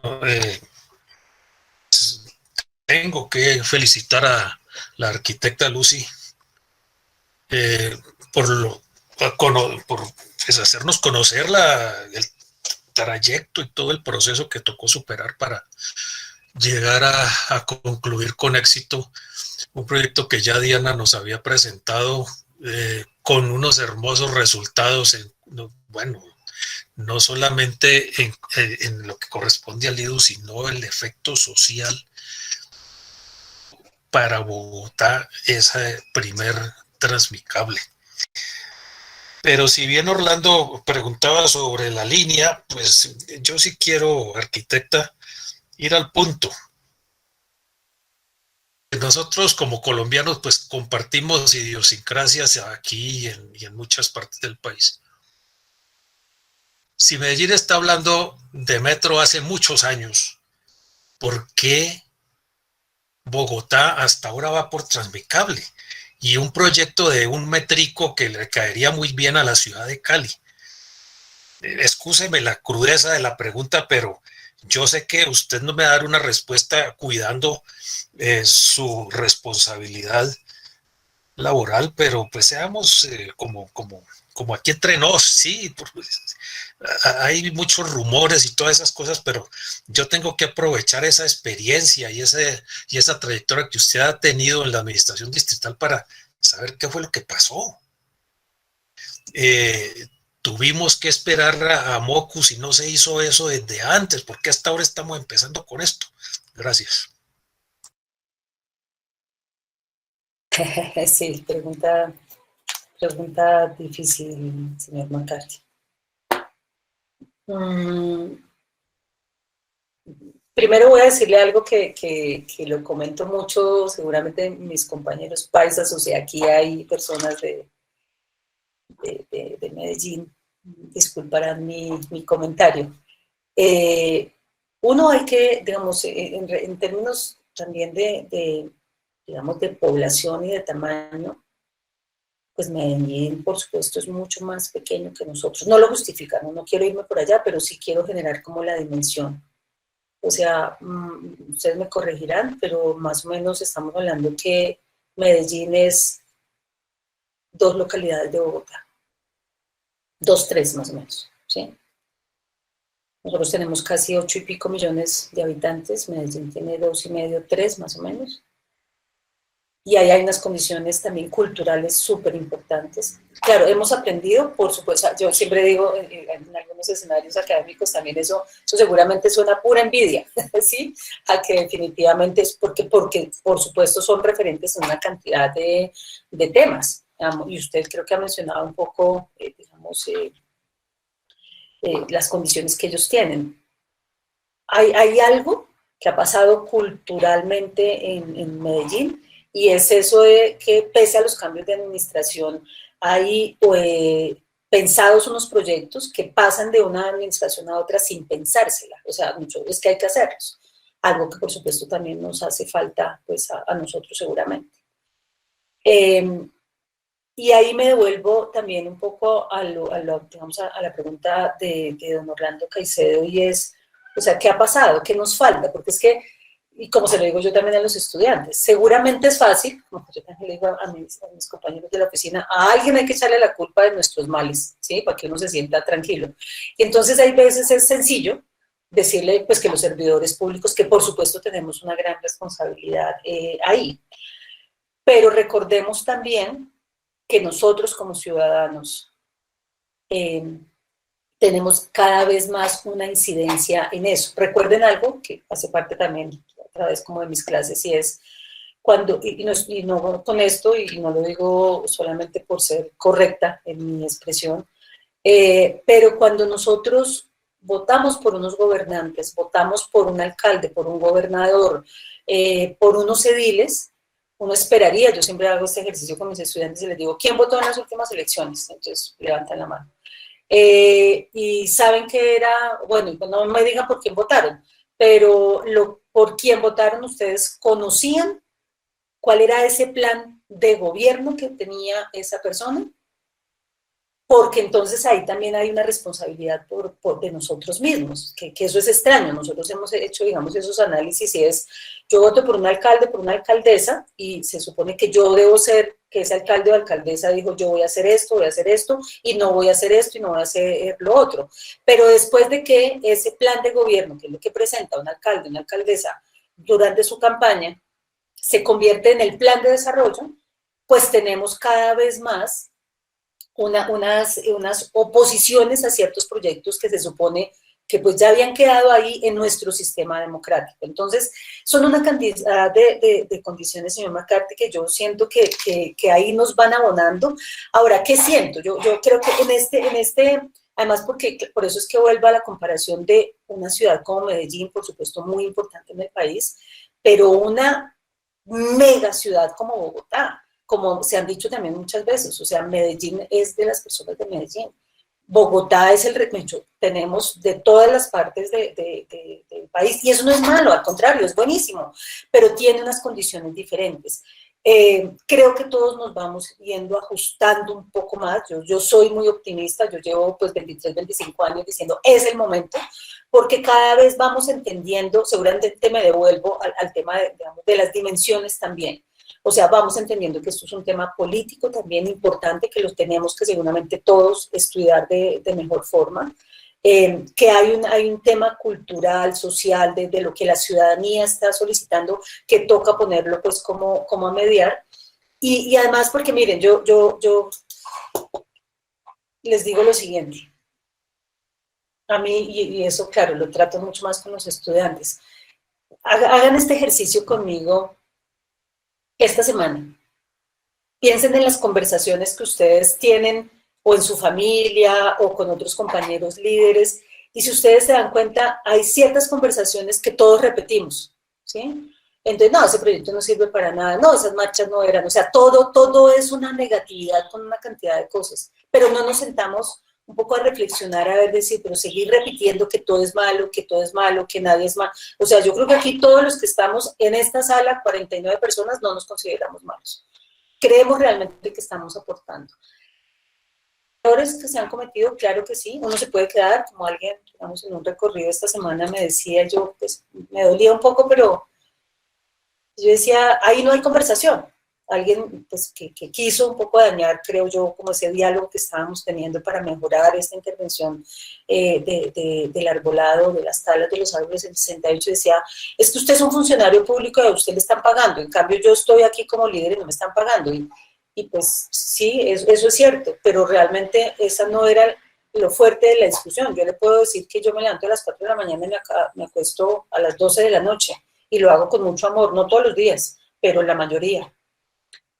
tengo que felicitar a la arquitecta Lucy por hacernos conocer el trayecto y todo el proceso que tocó superar para llegar a concluir con éxito un proyecto que ya Diana nos había presentado con unos hermosos resultados, bueno, no solamente en lo que corresponde al IDU, sino el efecto social para Bogotá, ese primer Transmicable. Pero si bien Orlando preguntaba sobre la línea, pues yo sí quiero, arquitecta, ir al punto. Nosotros como colombianos pues compartimos idiosincrasias aquí y en muchas partes del país. Si Medellín está hablando de metro hace muchos años, ¿por qué Bogotá hasta ahora va por Transmicable? Y un proyecto de un metrico que le caería muy bien a la ciudad de Cali. Excúseme la crudeza de la pregunta, pero yo sé que usted no me va a dar una respuesta cuidando su responsabilidad laboral, pero pues seamos como aquí entre nos, sí, pues, hay muchos rumores y todas esas cosas, pero yo tengo que aprovechar esa experiencia y esa trayectoria que usted ha tenido en la administración distrital para saber qué fue lo que pasó. Tuvimos que esperar a Mocus y no se hizo eso desde antes, porque hasta ahora estamos empezando con esto. Gracias. Sí, pregunta difícil, señor McCarthy. Primero voy a decirle algo que lo comento mucho, seguramente mis compañeros paisas, o sea, aquí hay personas de Medellín, disculparán mi comentario. Uno hay que, digamos, en términos también digamos, de población y de tamaño, pues Medellín, por supuesto, es mucho más pequeño que nosotros. No lo justifican, no quiero irme por allá, pero sí quiero generar como la dimensión. O sea, ustedes me corregirán, pero más o menos estamos hablando que Medellín es 2 localidades de Bogotá. 2, 3 más o menos, ¿sí? Nosotros tenemos casi 8 y pico millones de habitantes, Medellín tiene 2,5, 3 más o menos. Y ahí hay unas condiciones también culturales súper importantes. Claro, hemos aprendido, por supuesto, yo siempre digo en algunos escenarios académicos también eso seguramente suena pura envidia, ¿sí? A que definitivamente es porque por supuesto son referentes en una cantidad de temas. Y usted creo que ha mencionado un poco, digamos, las condiciones que ellos tienen. Hay algo que ha pasado culturalmente en Medellín, y es eso de que pese a los cambios de administración hay pensados unos proyectos que pasan de una administración a otra sin pensársela, o sea, es que hay que hacerlos, algo que por supuesto también nos hace falta pues a nosotros seguramente. Y ahí me devuelvo también un poco digamos, a la pregunta de don Orlando Caicedo, y es, o sea, ¿qué ha pasado? ¿Qué nos falta? Porque es que, y como se lo digo yo también a los estudiantes, seguramente es fácil, como yo también le digo a mis compañeros de la oficina, a alguien hay que echarle la culpa de nuestros males, ¿sí? Para que uno se sienta tranquilo. Y entonces hay veces es sencillo decirle pues que los servidores públicos, que por supuesto tenemos una gran responsabilidad ahí, pero recordemos también que nosotros como ciudadanos tenemos cada vez más una incidencia en eso. Recuerden algo que hace parte también a través como de mis clases, y es cuando, y no con esto, y no lo digo solamente por ser correcta en mi expresión, pero cuando nosotros votamos por unos gobernantes, votamos por un alcalde, por un gobernador, por unos ediles, uno esperaría, yo siempre hago este ejercicio con mis estudiantes y les digo, ¿quién votó en las últimas elecciones? Entonces levantan la mano. Y saben que era, bueno, no me digan por quién votaron, pero por quién votaron, ustedes conocían cuál era ese plan de gobierno que tenía esa persona, porque entonces ahí también hay una responsabilidad de nosotros mismos, que eso es extraño. Nosotros hemos hecho, digamos, esos análisis, y es, yo voto por un alcalde, por una alcaldesa, y se supone que yo debo ser, que ese alcalde o alcaldesa dijo, yo voy a hacer esto, y no voy a hacer esto, y no voy a hacer lo otro. Pero después de que ese plan de gobierno, que es lo que presenta un alcalde, una alcaldesa, durante su campaña, se convierte en el plan de desarrollo, pues tenemos cada vez más unas oposiciones a ciertos proyectos que se supone que pues ya habían quedado ahí en nuestro sistema democrático. Entonces, son una cantidad de condiciones, señor McCarthy, que yo siento que ahí nos van abonando. Ahora, ¿qué siento? Yo creo que en este, además porque por eso es que vuelvo a la comparación de una ciudad como Medellín, por supuesto muy importante en el país, pero una mega ciudad como Bogotá, como se han dicho también muchas veces, o sea, Medellín es de las personas de Medellín. Bogotá es el remecho, tenemos de todas las partes del país, y eso no es malo, al contrario, es buenísimo, pero tiene unas condiciones diferentes. Creo que todos nos vamos yendo ajustando un poco más, yo soy muy optimista, yo llevo pues 23, 25 años diciendo, es el momento, porque cada vez vamos entendiendo, seguramente me devuelvo al tema digamos, de las dimensiones también. O sea, vamos entendiendo que esto es un tema político también importante, que lo tenemos que seguramente todos estudiar de mejor forma, que hay un tema cultural, social, de lo que la ciudadanía está solicitando, que toca ponerlo pues como a mediar. Y además porque miren, yo les digo lo siguiente, a mí, y eso claro, lo trato mucho más con los estudiantes, hagan este ejercicio conmigo esta semana. Piensen en las conversaciones que ustedes tienen o en su familia o con otros compañeros líderes, y si ustedes se dan cuenta, hay ciertas conversaciones que todos repetimos, ¿sí? Entonces, no, ese proyecto no sirve para nada, no, esas marchas no eran, o sea, todo es una negatividad con una cantidad de cosas, pero no nos sentamos un poco a reflexionar, a ver, decir, pero seguir repitiendo que todo es malo, que todo es malo, que nadie es malo. O sea, yo creo que aquí todos los que estamos en esta sala, 49 personas, no nos consideramos malos. Creemos realmente que estamos aportando. Errores que se han cometido, claro que sí, uno se puede quedar, como alguien, digamos, en un recorrido esta semana me decía, yo pues me dolía un poco, pero yo decía, ahí no hay conversación. Alguien pues que quiso un poco dañar, creo yo, como ese diálogo que estábamos teniendo para mejorar esta intervención del arbolado, de las talas de los árboles en el 68, decía, es que usted es un funcionario público y a usted le están pagando, en cambio yo estoy aquí como líder y no me están pagando. Y pues sí, eso es cierto, pero realmente esa no era lo fuerte de la discusión. Yo le puedo decir que yo me levanto a las 4 de la mañana y me acuesto a las 12 de la noche, y lo hago con mucho amor, no todos los días, pero la mayoría.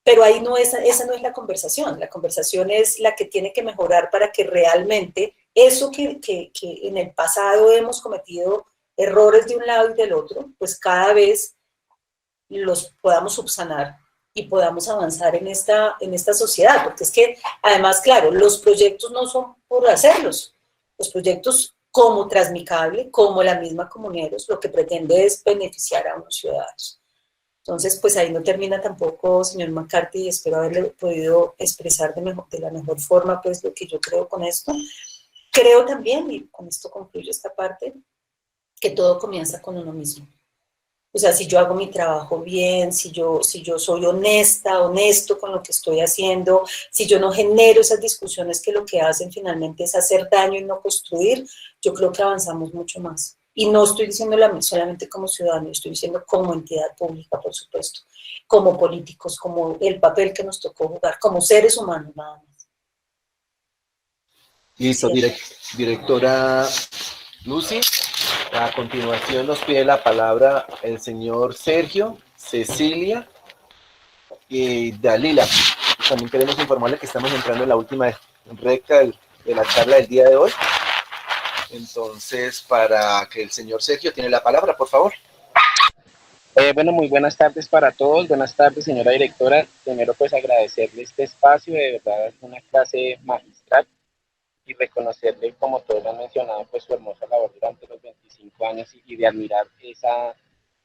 Pero ahí no es, esa no es la conversación es la que tiene que mejorar para que realmente eso que en el pasado hemos cometido errores de un lado y del otro, pues cada vez los podamos subsanar y podamos avanzar en esta sociedad, porque es que además, claro, los proyectos no son por hacerlos, los proyectos como Transmicable, como la misma Comuneros, lo que pretende es beneficiar a unos ciudadanos. Entonces, pues ahí no termina tampoco, señor McCarthy, y espero haberle podido expresar de la mejor forma pues lo que yo creo con esto. Creo también, y con esto concluyo esta parte, que todo comienza con uno mismo. O sea, si yo hago mi trabajo bien, si yo soy honesto con lo que estoy haciendo, si yo no genero esas discusiones que lo que hacen finalmente es hacer daño y no construir, yo creo que avanzamos mucho más. Y no estoy diciéndolo a mí solamente como ciudadano, estoy diciendo como entidad pública, por supuesto, como políticos, como el papel que nos tocó jugar, como seres humanos, nada más. Listo, directora Lucy. A continuación nos pide la palabra el señor Sergio, Cecilia y Dalila. También queremos informarle que estamos entrando en la última recta de la charla del día de hoy. Entonces, para que el señor Sergio tiene la palabra, por favor. Bueno, muy buenas tardes para todos. Buenas tardes, señora directora. Primero, pues agradecerle este espacio, de verdad es una clase magistral, y reconocerle, como todos han mencionado, pues su hermosa labor durante los 25 años y de admirar esa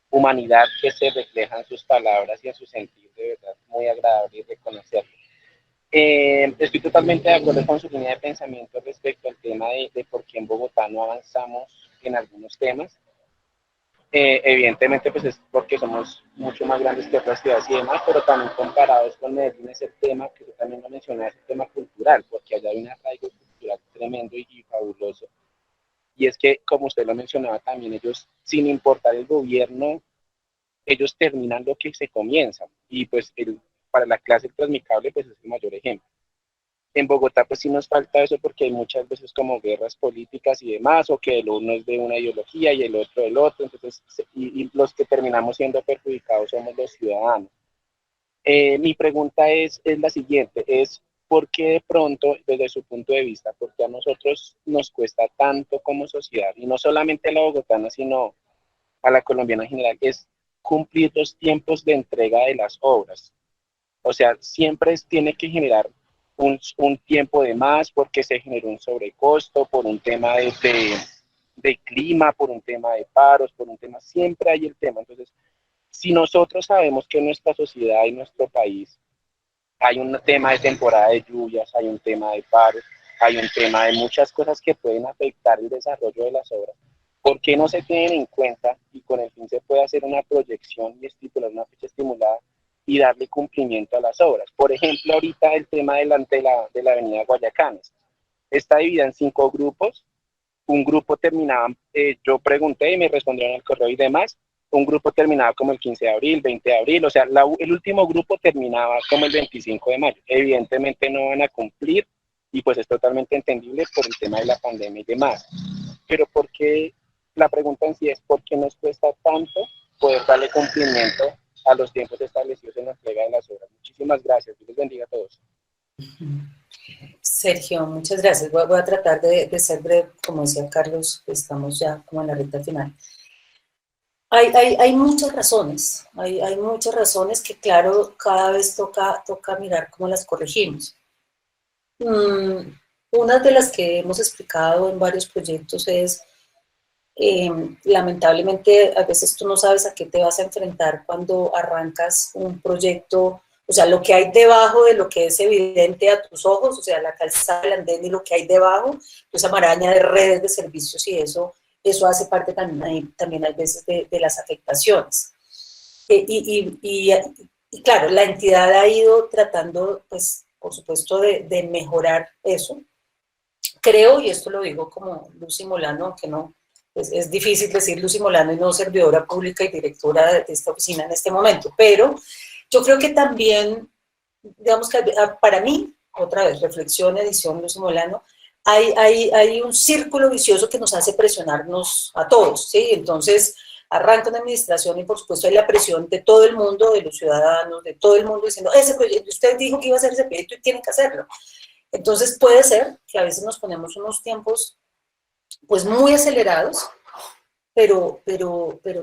humanidad que se refleja en sus palabras y en su sentir, de verdad, muy agradable y reconocerlo. Estoy totalmente de acuerdo con su línea de pensamiento respecto al tema de por qué en Bogotá no avanzamos en algunos temas. Evidentemente, pues es porque somos mucho más grandes que otras ciudades y demás, pero también comparados con Medellín es el tema, que yo también lo mencioné, es el tema cultural, porque allá hay un arraigo cultural tremendo y fabuloso. Y es que, como usted lo mencionaba también, ellos, sin importar el gobierno, ellos terminan lo que se comienza. Y pues para la clase Transmicable pues es el mayor ejemplo. En Bogotá pues sí nos falta eso porque hay muchas veces como guerras políticas y demás, o que el uno es de una ideología y el otro del otro, entonces, y los que terminamos siendo perjudicados somos los ciudadanos. Mi pregunta es la siguiente, es ¿por qué de pronto, desde su punto de vista, por qué a nosotros nos cuesta tanto como sociedad, y no solamente a la bogotana, sino a la colombiana en general, es cumplir los tiempos de entrega de las obras? O sea, siempre tiene que generar un tiempo de más porque se generó un sobrecosto, por un tema de clima, por un tema de paros, por un tema, siempre hay el tema. Entonces, si nosotros sabemos que en nuestra sociedad y nuestro país hay un tema de temporada de lluvias, hay un tema de paros, hay un tema de muchas cosas que pueden afectar el desarrollo de las obras, ¿por qué no se tienen en cuenta y con el fin se puede hacer una proyección y estipular una fecha estimulada y darle cumplimiento a las obras? Por ejemplo, ahorita el tema de la avenida Guayacanes está dividida en 5 grupos. Un grupo terminaba, yo pregunté y me respondieron el correo y demás, un grupo terminaba como el 15 de abril, 20 de abril, o sea, el último grupo terminaba como el 25 de mayo. Evidentemente no van a cumplir y pues es totalmente entendible por el tema de la pandemia y demás. Pero ¿por qué? La pregunta en sí es ¿por qué nos cuesta tanto poder darle cumplimiento a los tiempos establecidos en la entrega de las obras? Muchísimas gracias. Dios les bendiga a todos. Sergio, muchas gracias. Voy a tratar de ser breve, como decía Carlos, estamos ya como en la recta final. Hay muchas razones, hay muchas razones que, claro, cada vez toca mirar cómo las corregimos. Una de las que hemos explicado en varios proyectos es, lamentablemente, a veces tú no sabes a qué te vas a enfrentar cuando arrancas un proyecto, o sea, lo que hay debajo de lo que es evidente a tus ojos, o sea, la calzada, el andén y lo que hay debajo, esa maraña de redes de servicios y eso hace parte también hay veces de las afectaciones. Y claro, la entidad ha ido tratando, pues, por supuesto, de mejorar eso. Creo, y esto lo digo como Lucy Molano, que no, es difícil decir Lucy Molano y no servidora pública y directora de esta oficina en este momento, pero yo creo que también, digamos que para mí, otra vez, reflexión, edición, Lucy Molano, hay un círculo vicioso que nos hace presionarnos a todos, ¿sí? Entonces, arranca una administración y por supuesto hay la presión de todo el mundo, de los ciudadanos, de todo el mundo diciendo, ese proyecto, usted dijo que iba a hacer ese proyecto y tiene que hacerlo. Entonces puede ser que a veces nos ponemos unos tiempos pues muy acelerados, pero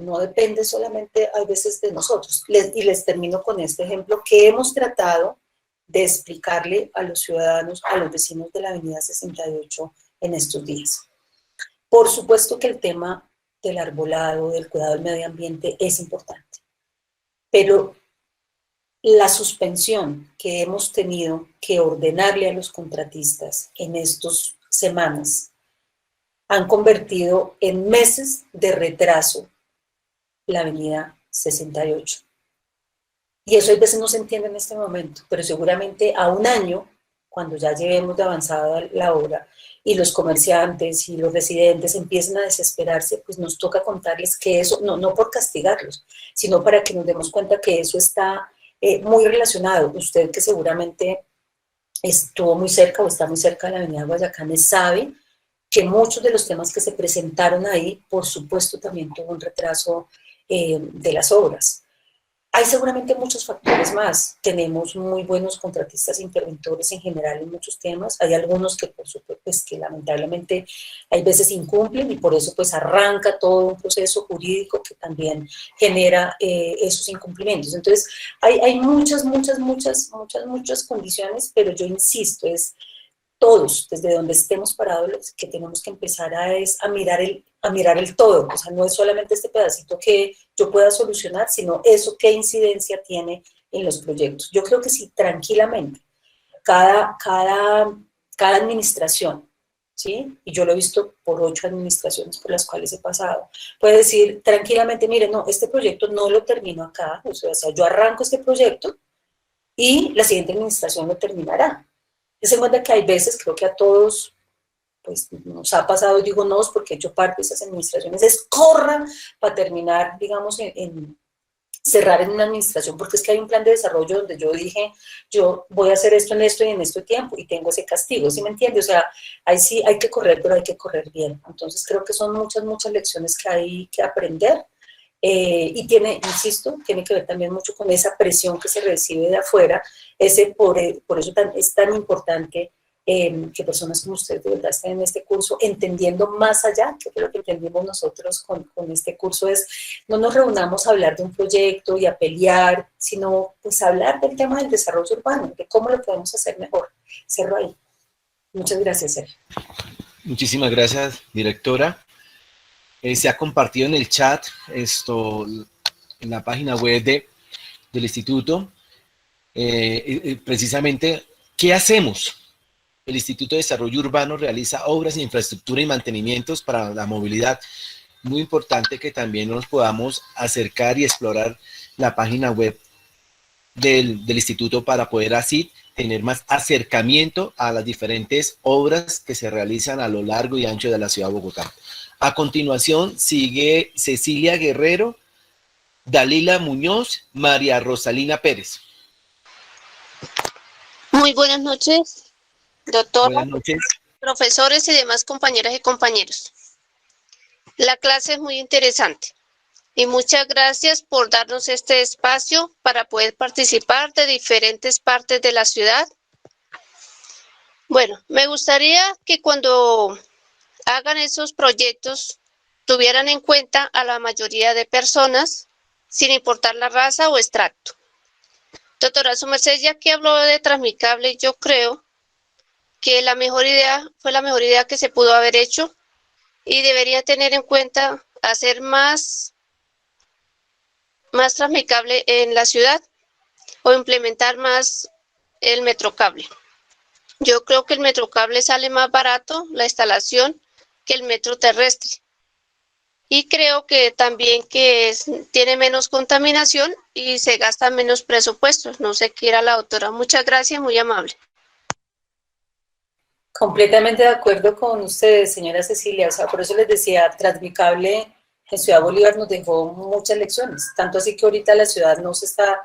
no depende solamente a veces de nosotros. Y les termino con este ejemplo que hemos tratado de explicarle a los ciudadanos, a los vecinos de la avenida 68 en estos días. Por supuesto que el tema del arbolado, del cuidado del medio ambiente es importante, pero la suspensión que hemos tenido que ordenarle a los contratistas en estas semanas han convertido en meses de retraso la avenida 68. Y eso a veces no se entiende en este momento, pero seguramente a un año, cuando ya llevemos de avanzada la obra y los comerciantes y los residentes empiecen a desesperarse, pues nos toca contarles que eso, no por castigarlos, sino para que nos demos cuenta que eso está muy relacionado. Usted que seguramente estuvo muy cerca o está muy cerca de la avenida Guayacanes sabe que muchos de los temas que se presentaron ahí, por supuesto, también tuvo un retraso de las obras. Hay seguramente muchos factores más. Tenemos muy buenos contratistas interventores en general en muchos temas. Hay algunos que, por supuesto, pues, que lamentablemente hay veces incumplen y por eso pues arranca todo un proceso jurídico que también genera esos incumplimientos. Entonces, hay muchas condiciones, pero yo insisto, es todos, desde donde estemos parados, que tenemos que empezar a mirar el todo. O sea, no es solamente este pedacito que yo pueda solucionar, sino eso qué incidencia tiene en los proyectos. Yo creo que sí, tranquilamente, cada administración, ¿sí? Y yo lo he visto por 8 administraciones por las cuales he pasado, puede decir tranquilamente, mire, no, este proyecto no lo termino acá, o sea, yo arranco este proyecto y la siguiente administración lo terminará. Se cuenta que hay veces, creo que a todos, pues nos ha pasado, digo nos, porque he hecho parte de esas administraciones, es corra para terminar, digamos, en cerrar en una administración, porque es que hay un plan de desarrollo donde yo dije, yo voy a hacer esto en esto y en este tiempo, y tengo ese castigo, ¿sí me entiende? O sea, ahí sí hay que correr, pero hay que correr bien. Entonces creo que son muchas lecciones que hay que aprender, y tiene, insisto, tiene que ver también mucho con esa presión que se recibe de afuera, por eso es tan importante que personas como ustedes de verdad estén en este curso, entendiendo más allá, que fue lo que entendimos nosotros con este curso, es no nos reunamos a hablar de un proyecto y a pelear, sino pues hablar del tema del desarrollo urbano, de cómo lo podemos hacer mejor. Cerro ahí. Muchas gracias, Sergio. Muchísimas gracias, directora. Se ha compartido en el chat esto, en la página web del instituto, precisamente, ¿qué hacemos? El Instituto de Desarrollo Urbano realiza obras de infraestructura y mantenimientos para la movilidad. Muy importante que también nos podamos acercar y explorar la página web del instituto para poder así tener más acercamiento a las diferentes obras que se realizan a lo largo y ancho de la ciudad de Bogotá. A continuación sigue Cecilia Guerrero, Dalila Muñoz, María Rosalina Pérez. Muy buenas noches, doctora, Buenas noches. profesores y demás compañeras y compañeros. La clase es muy interesante y muchas gracias por darnos este espacio para poder participar de diferentes partes de la ciudad. Bueno, me gustaría que cuando hagan esos proyectos tuvieran en cuenta a la mayoría de personas, sin importar la raza o estrato. Doctora, su merced, ya que habló de Transmicable, yo creo que la mejor idea fue la mejor idea que se pudo haber hecho y debería tener en cuenta hacer más Transmicable en la ciudad o implementar más el Metrocable. Yo creo que el Metrocable sale más barato la instalación que el metro terrestre. Y creo que también tiene menos contaminación y se gasta menos presupuestos. No sé qué era la doctora. Muchas gracias, muy amable. Completamente de acuerdo con ustedes, señora Cecilia. O sea, por eso les decía, Transmicable en Ciudad Bolívar nos dejó muchas lecciones. Tanto así que ahorita la ciudad no está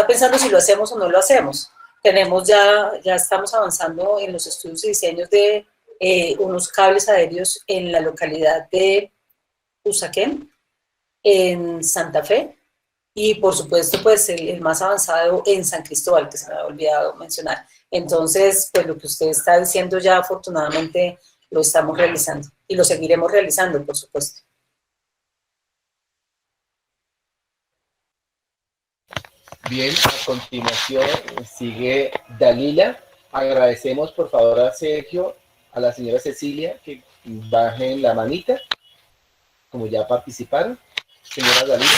pensando si lo hacemos o no lo hacemos. Ya estamos avanzando en los estudios y diseños de unos cables aéreos en la localidad de Usaquén, en Santa Fe, y por supuesto pues el más avanzado en San Cristóbal, que se me había olvidado mencionar. Entonces, pues lo que usted está diciendo ya afortunadamente lo estamos realizando y lo seguiremos realizando, por supuesto. Bien, a continuación sigue Dalila. Agradecemos por favor a Sergio, a la señora Cecilia, que bajen la manita, como ya participaron. Señora Dalila.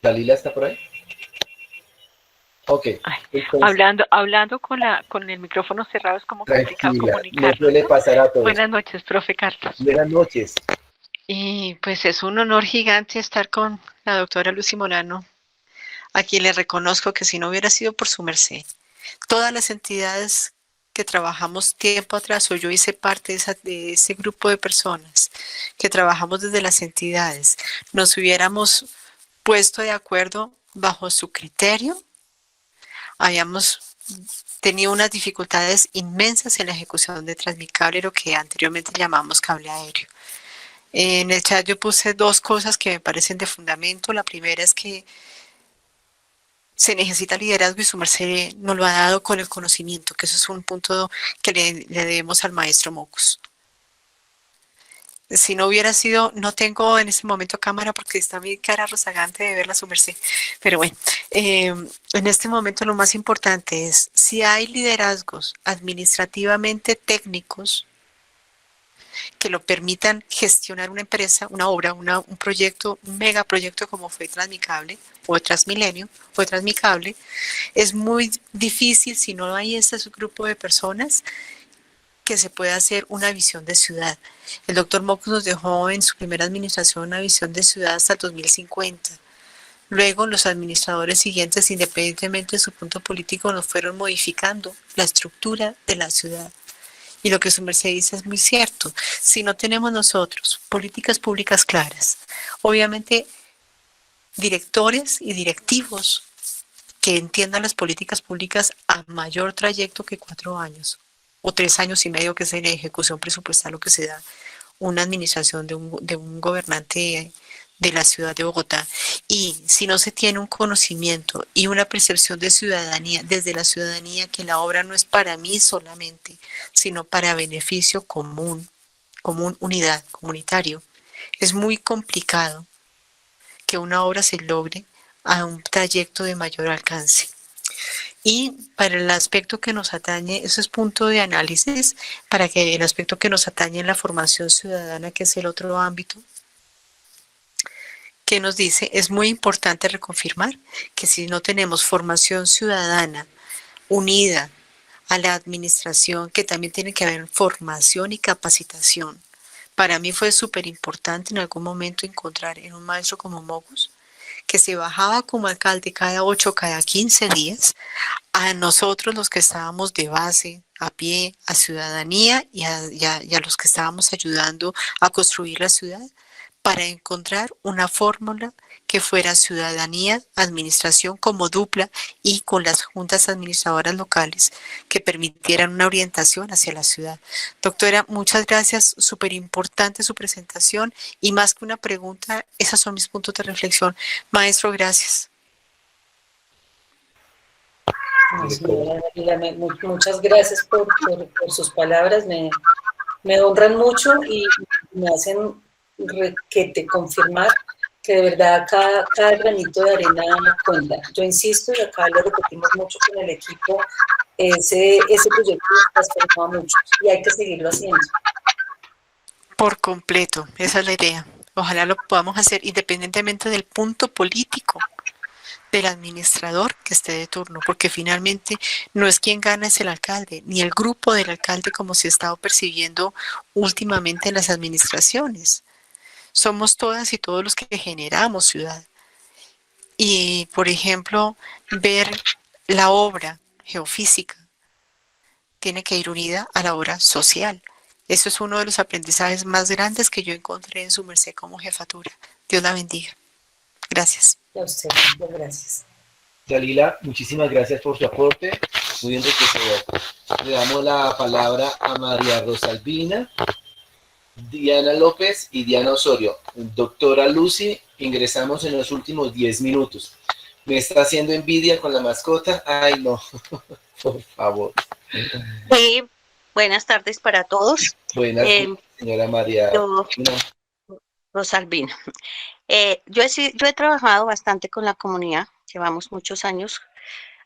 ¿Dalila está por ahí? Ok. Entonces, hablando con el micrófono cerrado es como complicado comunicar. No suele pasar a todos. Buenas noches, profe Carlos. Buenas noches. Y pues es un honor gigante estar con la doctora Lucy Molano, a quien le reconozco que si no hubiera sido por su merced, todas las entidades que trabajamos tiempo atrás, o yo hice parte de ese grupo de personas que trabajamos desde las entidades, nos hubiéramos puesto de acuerdo bajo su criterio, habíamos tenido unas dificultades inmensas en la ejecución de Transmicable, lo que anteriormente llamamos cable aéreo. En el chat yo puse dos cosas que me parecen de fundamento. La primera es que se necesita liderazgo y su merced nos lo ha dado con el conocimiento, que eso es un punto que le debemos al maestro Mocus. Si no hubiera sido, no tengo en este momento cámara porque está mi cara rozagante de verla su merced, pero bueno, en este momento lo más importante es, si hay liderazgos administrativamente técnicos que lo permitan gestionar una empresa, una obra, un proyecto, un megaproyecto como fue Transmicable o Transmilenio o Transmicable, es muy difícil si no hay ese grupo de personas que se pueda hacer una visión de ciudad. El doctor Mocus nos dejó en su primera administración una visión de ciudad hasta el 2050. Luego los administradores siguientes, independientemente de su punto político, nos fueron modificando la estructura de la ciudad. Y lo que su merced dice es muy cierto. Si no tenemos nosotros políticas públicas claras, obviamente directores y directivos que entiendan las políticas públicas a mayor trayecto que 4 años o 3 años y medio, que es la ejecución presupuestal, lo que se da una administración de un gobernante de la ciudad de Bogotá. Y si no se tiene un conocimiento y una percepción de ciudadanía, desde la ciudadanía, que la obra no es para mí solamente, sino para beneficio común, unidad, comunitario, es muy complicado que una obra se logre a un trayecto de mayor alcance. Y para el aspecto que nos atañe, eso es punto de análisis, para que el aspecto que nos atañe en la formación ciudadana, que es el otro ámbito, que nos dice, es muy importante reconfirmar que si no tenemos formación ciudadana unida a la administración, que también tiene que haber formación y capacitación. Para mí fue súper importante en algún momento encontrar en un maestro como Mogus, que se bajaba como alcalde cada 8, cada 15 días, a nosotros los que estábamos de base, a pie, a ciudadanía y a los que estábamos ayudando a construir la ciudad, para encontrar una fórmula que fuera ciudadanía, administración como dupla y con las juntas administradoras locales que permitieran una orientación hacia la ciudad. Doctora, muchas gracias, súper importante su presentación y más que una pregunta, esos son mis puntos de reflexión. Maestro, gracias. Muchas gracias por sus palabras, me honran mucho y me hacen requete confirmar que de verdad cada granito de arena cuenta. Yo insisto, y acá lo repetimos mucho con el equipo, ese proyecto nos transformó a muchos y hay que seguirlo haciendo. Por completo, esa es la idea. Ojalá lo podamos hacer independientemente del punto político del administrador que esté de turno, porque finalmente no es quien gana, es el alcalde, ni el grupo del alcalde como se ha estado percibiendo últimamente en las administraciones. Somos todas y todos los que generamos ciudad. Y, por ejemplo, ver la obra geofísica tiene que ir unida a la obra social. Eso es uno de los aprendizajes más grandes que yo encontré en su merced como jefatura. Dios la bendiga. Gracias. A usted, gracias. Dalila, muchísimas gracias por su aporte, muy enriquecedor. Le damos la palabra a María Rosalvina, Diana López y Diana Osorio. Doctora Lucy, ingresamos en los últimos 10 minutos. Me está haciendo envidia con la mascota. Ay, no, por favor. Sí, buenas tardes para todos. Buenas, señora María Rosalvina. Yo he trabajado bastante con la comunidad, llevamos muchos años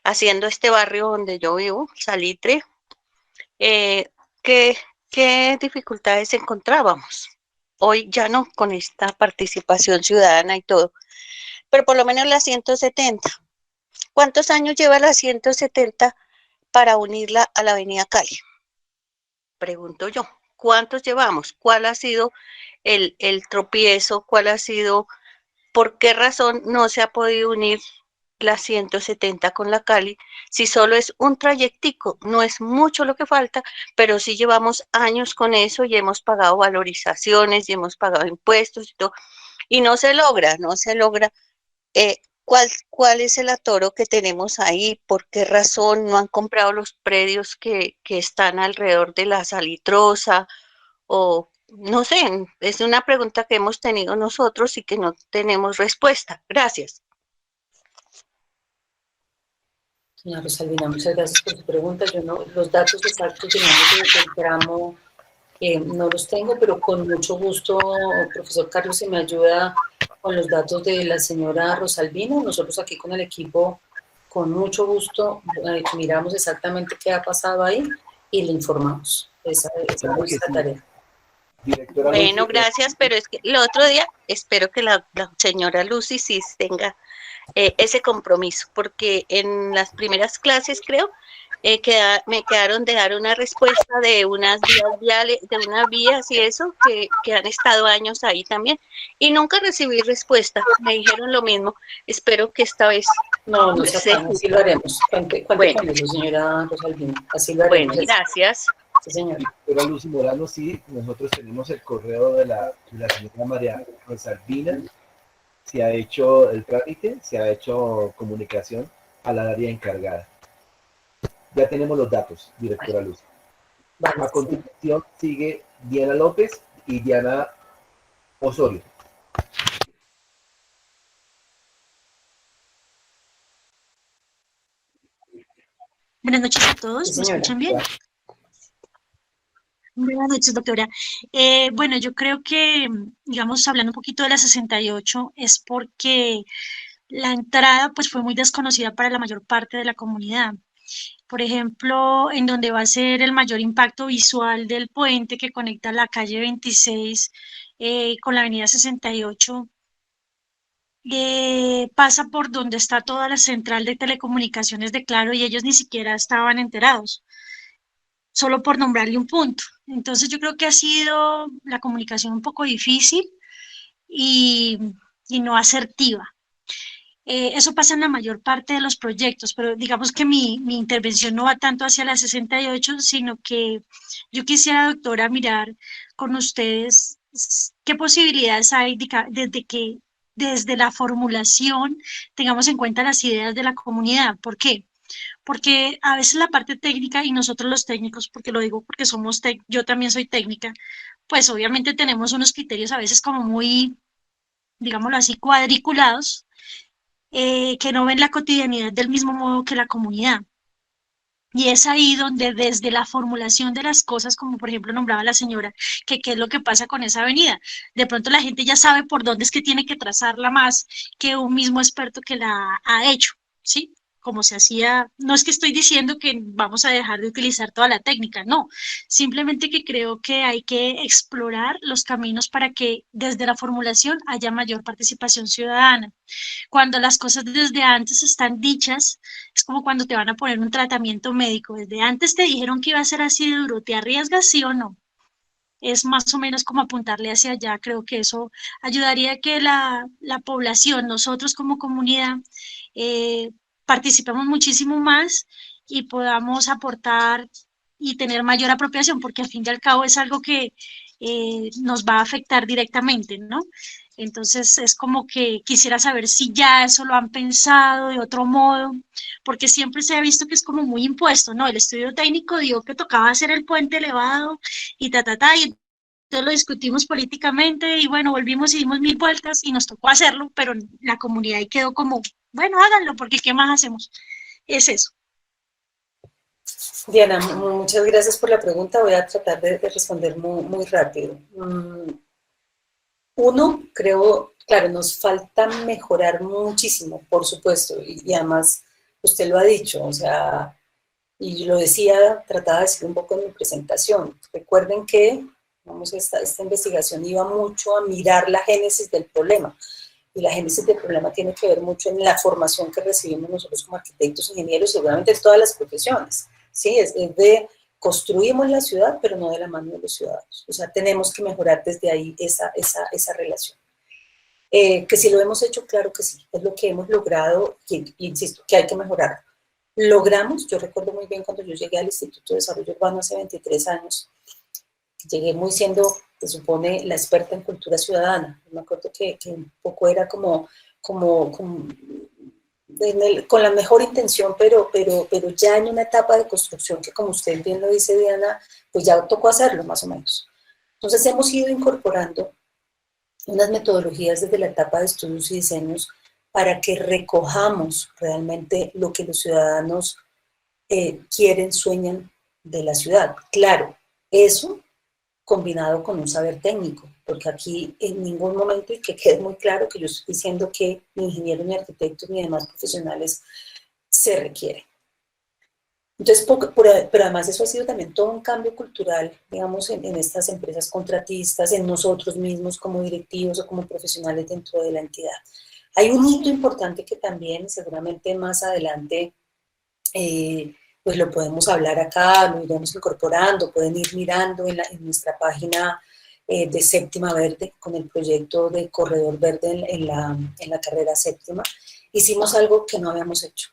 haciendo este barrio donde yo vivo, Salitre. ¿Qué dificultades encontrábamos? Hoy ya no, con esta participación ciudadana y todo, pero por lo menos la 170. ¿Cuántos años lleva la 170 para unirla a la avenida Cali? Pregunto yo, ¿cuántos llevamos? ¿Cuál ha sido el tropiezo? ¿Cuál ha sido, por qué razón no se ha podido unir la 170 con la Cali, si solo es un trayectico? No es mucho lo que falta, pero sí llevamos años con eso y hemos pagado valorizaciones y hemos pagado impuestos y todo, y no se logra. ¿Cuál es el atoro que tenemos ahí? ¿Por qué razón no han comprado los predios que están alrededor de la Salitrosa? O no sé, es una pregunta que hemos tenido nosotros y que no tenemos respuesta. Gracias. Señora Rosalvina, muchas gracias por su pregunta. Yo no, los datos exactos del tramo no los tengo, pero con mucho gusto, profesor Carlos, si me ayuda con los datos de la señora Rosalvina. Nosotros aquí con el equipo, con mucho gusto, miramos exactamente qué ha pasado ahí y le informamos. Esa es nuestra tarea. Bueno, gracias, pero es que el otro día espero que la señora Lucy sí tenga ese compromiso, porque en las primeras clases creo me quedaron de dar una respuesta de unas vías viales, de unas vías y eso que han estado años ahí también y nunca recibí respuesta. Me dijeron lo mismo. Espero que esta vez no se afane, así lo haremos. Cuente con eso, señora Rosalvina. Así lo haremos. Bueno, gracias. Sí, señor. Doctora Lucy Morano, sí, nosotros tenemos el correo de la señora María Rosalvina. Se ha hecho el trámite, se ha hecho comunicación a la área encargada. Ya tenemos los datos, directora Lucy. Vale, A continuación sigue Diana López y Diana Osorio. Buenas noches a todos, sí, ¿me señora. escuchan bien? Buenas noches, doctora. Bueno, yo creo que, digamos, hablando un poquito de la 68, es porque la entrada pues fue muy desconocida para la mayor parte de la comunidad. Por ejemplo, en donde va a ser el mayor impacto visual del puente que conecta la calle 26 con la avenida 68, pasa por donde está toda la central de telecomunicaciones de Claro y ellos ni siquiera estaban enterados, solo por nombrarle un punto. Entonces yo creo que ha sido la comunicación un poco difícil y, y no asertiva. Eso pasa en la mayor parte de los proyectos, pero digamos que mi intervención no va tanto hacia la 68, sino que yo quisiera, doctora, mirar con ustedes qué posibilidades hay desde que desde la formulación tengamos en cuenta las ideas de la comunidad. ¿Por qué? Porque a veces la parte técnica y nosotros los técnicos, porque lo digo porque yo también soy técnica, pues obviamente tenemos unos criterios a veces como muy, digámoslo así, cuadriculados, que no ven la cotidianidad del mismo modo que la comunidad. Y es ahí donde desde la formulación de las cosas, como por ejemplo nombraba la señora, que qué es lo que pasa con esa avenida. De pronto la gente ya sabe por dónde es que tiene que trazarla más que un mismo experto que la ha hecho, ¿sí? Como se hacía, no es que estoy diciendo que vamos a dejar de utilizar toda la técnica, no, simplemente que creo que hay que explorar los caminos para que desde la formulación haya mayor participación ciudadana. Cuando las cosas desde antes están dichas, es como cuando te van a poner un tratamiento médico. Desde antes te dijeron que iba a ser así de duro, ¿te arriesgas sí o no? Es más o menos como apuntarle hacia allá. Creo que eso ayudaría a que la población, nosotros como comunidad, eh, participemos muchísimo más y podamos aportar y tener mayor apropiación, porque al fin y al cabo es algo que nos va a afectar directamente, ¿no? Entonces es como que quisiera saber si ya eso lo han pensado de otro modo, porque siempre se ha visto que es como muy impuesto, ¿no? El estudio técnico dijo que tocaba hacer el puente elevado y y entonces lo discutimos políticamente y bueno, volvimos y dimos 1000 vueltas y nos tocó hacerlo, pero la comunidad ahí quedó como, bueno, háganlo, porque ¿qué más hacemos? Es eso. Diana, muchas gracias por la pregunta. Voy a tratar de responder muy rápido. Uno, creo, claro, nos falta mejorar muchísimo, por supuesto, y además usted lo ha dicho, o sea, y lo decía, trataba de decir un poco en mi presentación. Recuerden que, vamos, esta investigación iba mucho a mirar la génesis del problema, y la génesis del problema tiene que ver mucho en la formación que recibimos nosotros como arquitectos, ingenieros, seguramente en todas las profesiones, ¿sí? Es de construimos la ciudad, pero no de la mano de los ciudadanos. O sea, tenemos que mejorar desde ahí esa relación. Que si lo hemos hecho, claro que sí, es lo que hemos logrado, y insisto, que hay que mejorar. Logramos, yo recuerdo muy bien cuando yo llegué al Instituto de Desarrollo Urbano hace 23 años, llegué muy siendo, se supone, la experta en cultura ciudadana. Me acuerdo que un poco era como con la mejor intención, pero ya en una etapa de construcción que, como usted bien lo dice, Diana, pues ya tocó hacerlo más o menos. Entonces hemos ido incorporando unas metodologías desde la etapa de estudios y diseños para que recojamos realmente lo que los ciudadanos quieren, sueñan de la ciudad. Claro, eso combinado con un saber técnico, porque aquí en ningún momento, y que quede muy claro que yo estoy diciendo que ni ingenieros, ni arquitectos, ni demás profesionales se requiere. Entonces, pero además eso ha sido también todo un cambio cultural, digamos, en estas empresas contratistas, en nosotros mismos como directivos o como profesionales dentro de la entidad. Hay un hito importante que también seguramente más adelante pues lo podemos hablar acá, lo iremos incorporando, pueden ir mirando en nuestra página de Séptima Verde, con el proyecto de Corredor Verde en la carrera séptima. Hicimos algo que no habíamos hecho,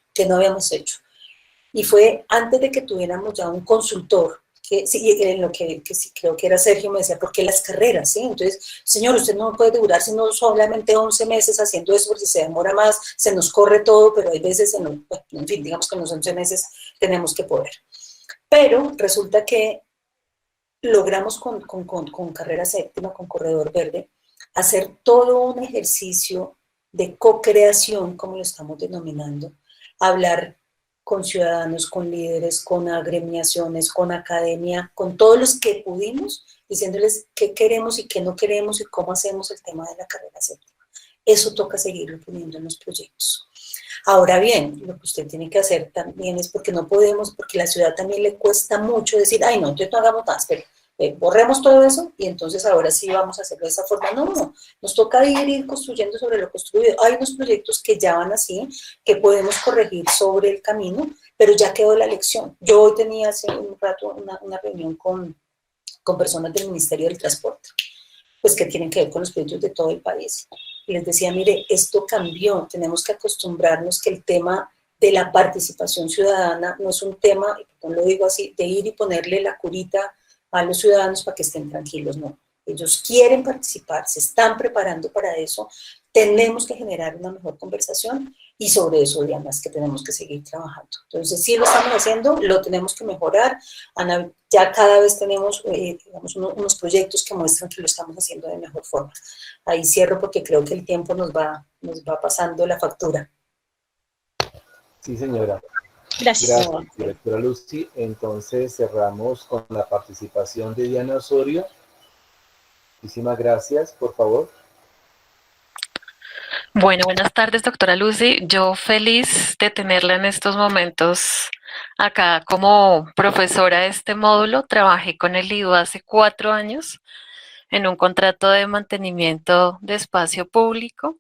y fue antes de que tuviéramos ya un consultor, que, sí, en lo que sí, creo que era Sergio, me decía, ¿por qué las carreras? ¿Sí? Entonces, señor, usted no puede durar sino solamente 11 meses haciendo eso, porque si se demora más, se nos corre todo, pero hay veces, en fin, digamos que en los 11 meses tenemos que poder. Pero resulta que logramos con Carrera Séptima, con Corredor Verde, hacer todo un ejercicio de co-creación, como lo estamos denominando, hablar con ciudadanos, con líderes, con agremiaciones, con academia, con todos los que pudimos, diciéndoles qué queremos y qué no queremos y cómo hacemos el tema de la Carrera Séptima. Eso toca seguirlo poniendo en los proyectos. Ahora bien, lo que usted tiene que hacer también es porque no podemos, porque a la ciudad también le cuesta mucho decir, ay no, entonces no hagamos nada, espere, borremos todo eso y entonces ahora sí vamos a hacerlo de esa forma. No, nos toca ir construyendo sobre lo construido. Hay unos proyectos que ya van así, que podemos corregir sobre el camino, pero ya quedó la lección. Yo hoy tenía hace un rato una reunión con personas del Ministerio del Transporte, pues que tienen que ver con los proyectos de todo el país. Y les decía, mire, esto cambió, tenemos que acostumbrarnos que el tema de la participación ciudadana no es un tema, no lo digo así, de ir y ponerle la curita a los ciudadanos para que estén tranquilos, no. Ellos quieren participar, se están preparando para eso, tenemos que generar una mejor conversación y sobre eso además que tenemos que seguir trabajando. Entonces, sí lo estamos haciendo, lo tenemos que mejorar. Ana, ya cada vez tenemos digamos, unos proyectos que muestran que lo estamos haciendo de mejor forma. Ahí cierro porque creo que el tiempo nos va pasando la factura. Sí, señora. Gracias. Gracias, directora Lucy. Entonces cerramos con la participación de Diana Osorio. Muchísimas gracias, por favor. Bueno, buenas tardes, doctora Lucy. Yo feliz de tenerla en estos momentos acá como profesora de este módulo. Trabajé con el IDU hace 4 años en un contrato de mantenimiento de espacio público.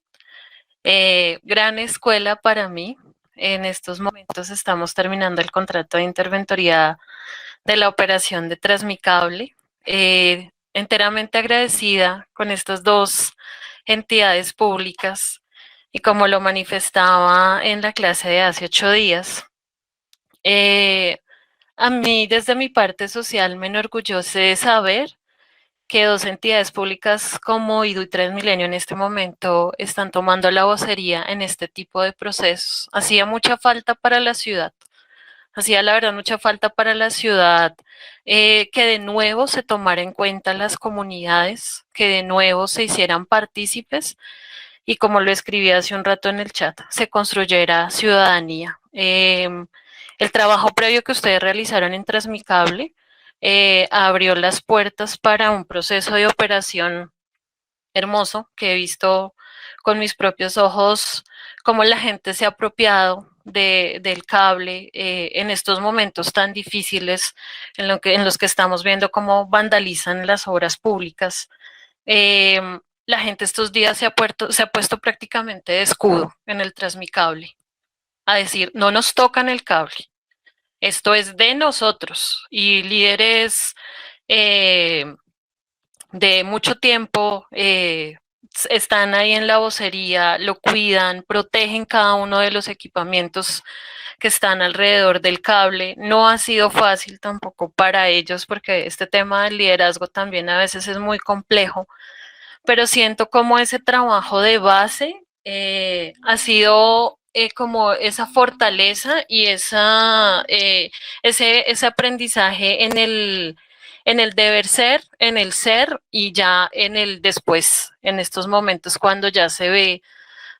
Gran escuela para mí. En estos momentos estamos terminando el contrato de interventoría de la operación de Transmicable. Enteramente agradecida con estas dos entidades públicas y como lo manifestaba en la clase de hace 8 días, a mí desde mi parte social me enorgullece saber que dos entidades públicas como IDU y Transmilenio en este momento están tomando la vocería en este tipo de procesos. Hacía mucha falta para la ciudad. Hacía la verdad mucha falta para la ciudad que de nuevo se tomara en cuenta las comunidades, que de nuevo se hicieran partícipes y como lo escribí hace un rato en el chat, se construyera ciudadanía. El trabajo previo que ustedes realizaron en Transmicable abrió las puertas para un proceso de operación hermoso que he visto con mis propios ojos cómo la gente se ha apropiado del cable en estos momentos tan difíciles en los que estamos viendo cómo vandalizan las obras públicas. La gente estos días se ha puesto prácticamente de escudo en el Transmicable a decir, no nos tocan el cable, esto es de nosotros. Y líderes de mucho tiempo están ahí en la vocería, lo cuidan, protegen cada uno de los equipamientos que están alrededor del cable. No ha sido fácil tampoco para ellos porque este tema del liderazgo también a veces es muy complejo, pero siento como ese trabajo de base ha sido como esa fortaleza y ese aprendizaje en el deber ser, en el ser y ya en el después, en estos momentos cuando ya se ve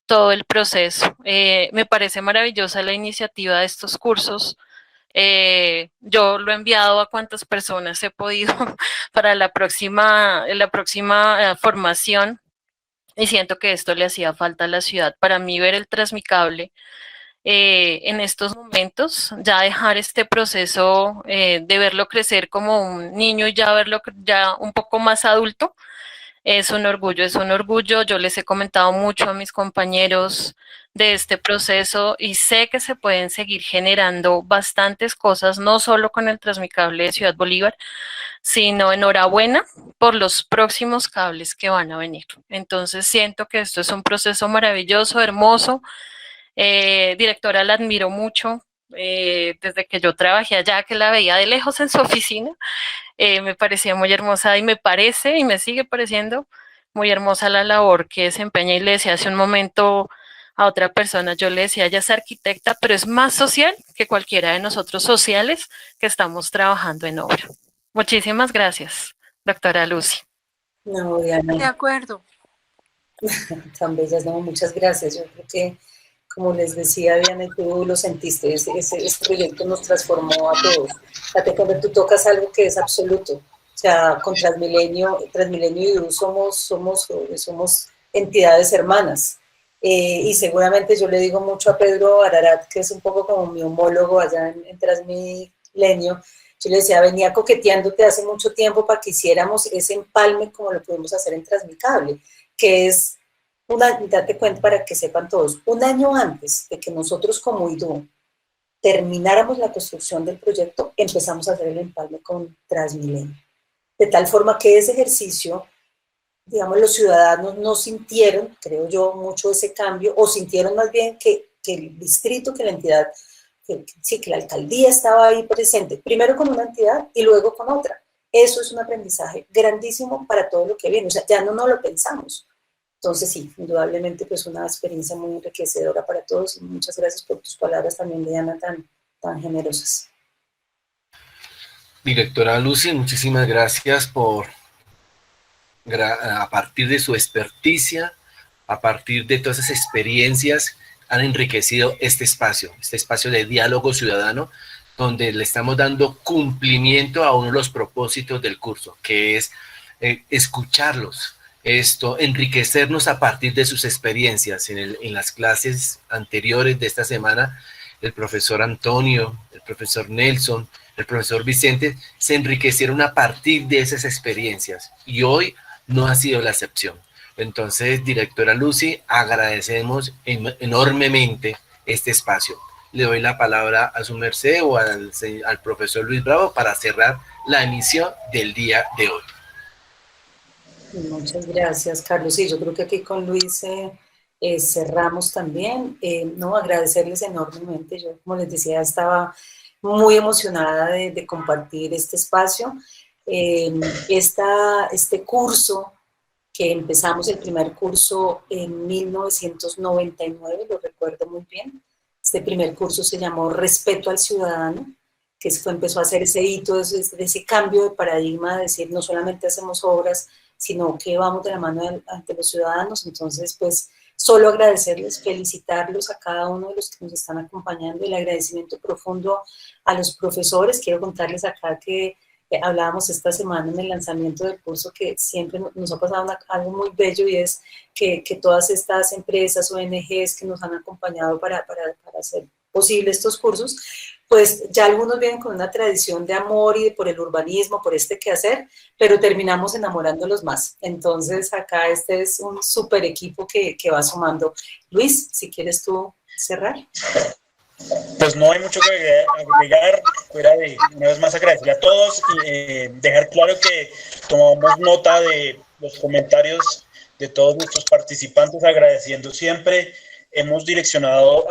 todo el proceso. Me parece maravillosa la iniciativa de estos cursos. Yo lo he enviado a cuantas personas he podido para la próxima formación y siento que esto le hacía falta a la ciudad. Para mí ver el Transmicable en estos momentos, ya dejar este proceso de verlo crecer como un niño y ya verlo ya un poco más adulto, es un orgullo, es un orgullo. Yo les he comentado mucho a mis compañeros de este proceso y sé que se pueden seguir generando bastantes cosas, no solo con el Transmicable de Ciudad Bolívar, sino enhorabuena por los próximos cables que van a venir. Entonces siento que esto es un proceso maravilloso, hermoso. Directora, la admiro mucho. desde que yo trabajé allá, que la veía de lejos en su oficina, me parecía muy hermosa y me parece y me sigue pareciendo muy hermosa la labor que desempeña. Y le decía hace un momento a otra persona, yo le decía, ella es arquitecta, pero es más social que cualquiera de nosotros sociales que estamos trabajando en obra. Muchísimas gracias, doctora Lucy. No, Diana. De acuerdo. Tan bellas, no, muchas gracias. Yo creo que, como les decía, Diana, y tú lo sentiste, ese proyecto nos transformó a todos. Fíjate, cuando tú tocas algo que es absoluto, o sea, con Transmilenio y IDU somos entidades hermanas. Y seguramente yo le digo mucho a Pedro Ararat, que es un poco como mi homólogo allá en Transmilenio. Yo le decía, venía coqueteándote hace mucho tiempo para que hiciéramos ese empalme como lo pudimos hacer en Transmicable, que es, date cuenta para que sepan todos, un año antes de que nosotros como IDU termináramos la construcción del proyecto, empezamos a hacer el empalme con Transmilenio. De tal forma que ese ejercicio, digamos, los ciudadanos no sintieron, creo yo, mucho ese cambio, o sintieron más bien que el distrito, que la entidad, que la alcaldía estaba ahí presente, primero con una entidad y luego con otra. Eso es un aprendizaje grandísimo para todo lo que viene, o sea, ya no lo pensamos. Entonces sí, indudablemente pues una experiencia muy enriquecedora para todos y muchas gracias por tus palabras también, Diana, tan generosas. Directora Lucy, muchísimas gracias por, a partir de su experticia, a partir de todas esas experiencias, han enriquecido este espacio de diálogo ciudadano, donde le estamos dando cumplimiento a uno de los propósitos del curso, que es escucharlos, enriquecernos a partir de sus experiencias. En las clases anteriores de esta semana, el profesor Antonio, el profesor Nelson, el profesor Vicente, se enriquecieron a partir de esas experiencias, y hoy no ha sido la excepción. Entonces, directora Lucy, agradecemos enormemente este espacio. Le doy la palabra a su merced o al profesor Luis Bravo para cerrar la emisión del día de hoy. Muchas gracias, Carlos. Sí, yo creo que aquí con Luis cerramos también. No, agradecerles enormemente. Yo, como les decía, estaba muy emocionada de compartir este espacio. Este curso, que empezamos el primer curso en 1999, lo recuerdo muy bien. Este primer curso se llamó Respeto al Ciudadano, que empezó a hacer ese hito, ese cambio de paradigma, de decir no solamente hacemos obras, sino que vamos de la mano ante los ciudadanos. Entonces, pues, solo agradecerles, felicitarlos a cada uno de los que nos están acompañando, el agradecimiento profundo a los profesores. Quiero contarles acá que hablábamos esta semana en el lanzamiento del curso que siempre nos ha pasado algo muy bello, y es que todas estas empresas, ONGs que nos han acompañado para hacer posible estos cursos, pues ya algunos vienen con una tradición de amor y por el urbanismo, por este quehacer, pero terminamos enamorándolos más. Entonces acá este es un súper equipo que va sumando. Luis, si quieres tú cerrar. Pues no hay mucho que agregar, fuera de una vez más agradecerle a todos y dejar claro que tomamos nota de los comentarios de todos nuestros participantes, agradeciendo siempre. Hemos direccionado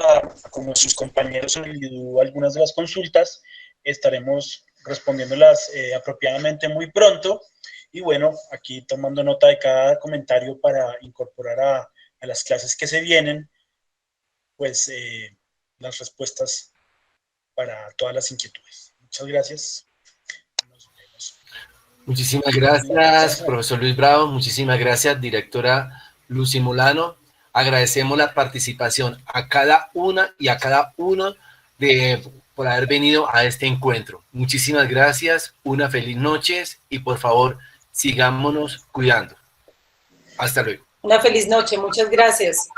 con nuestros compañeros en el IDU algunas de las consultas, estaremos respondiéndolas apropiadamente muy pronto, y bueno, aquí tomando nota de cada comentario para incorporar a las clases que se vienen, pues las respuestas para todas las inquietudes. Muchas gracias. Nos vemos. Muchísimas gracias, profesor Luis Bravo. Muchísimas gracias, directora Lucy Molano. Agradecemos la participación a cada una y a cada uno por haber venido a este encuentro. Muchísimas gracias, una feliz noche y por favor, sigámonos cuidando. Hasta luego. Una feliz noche, muchas gracias.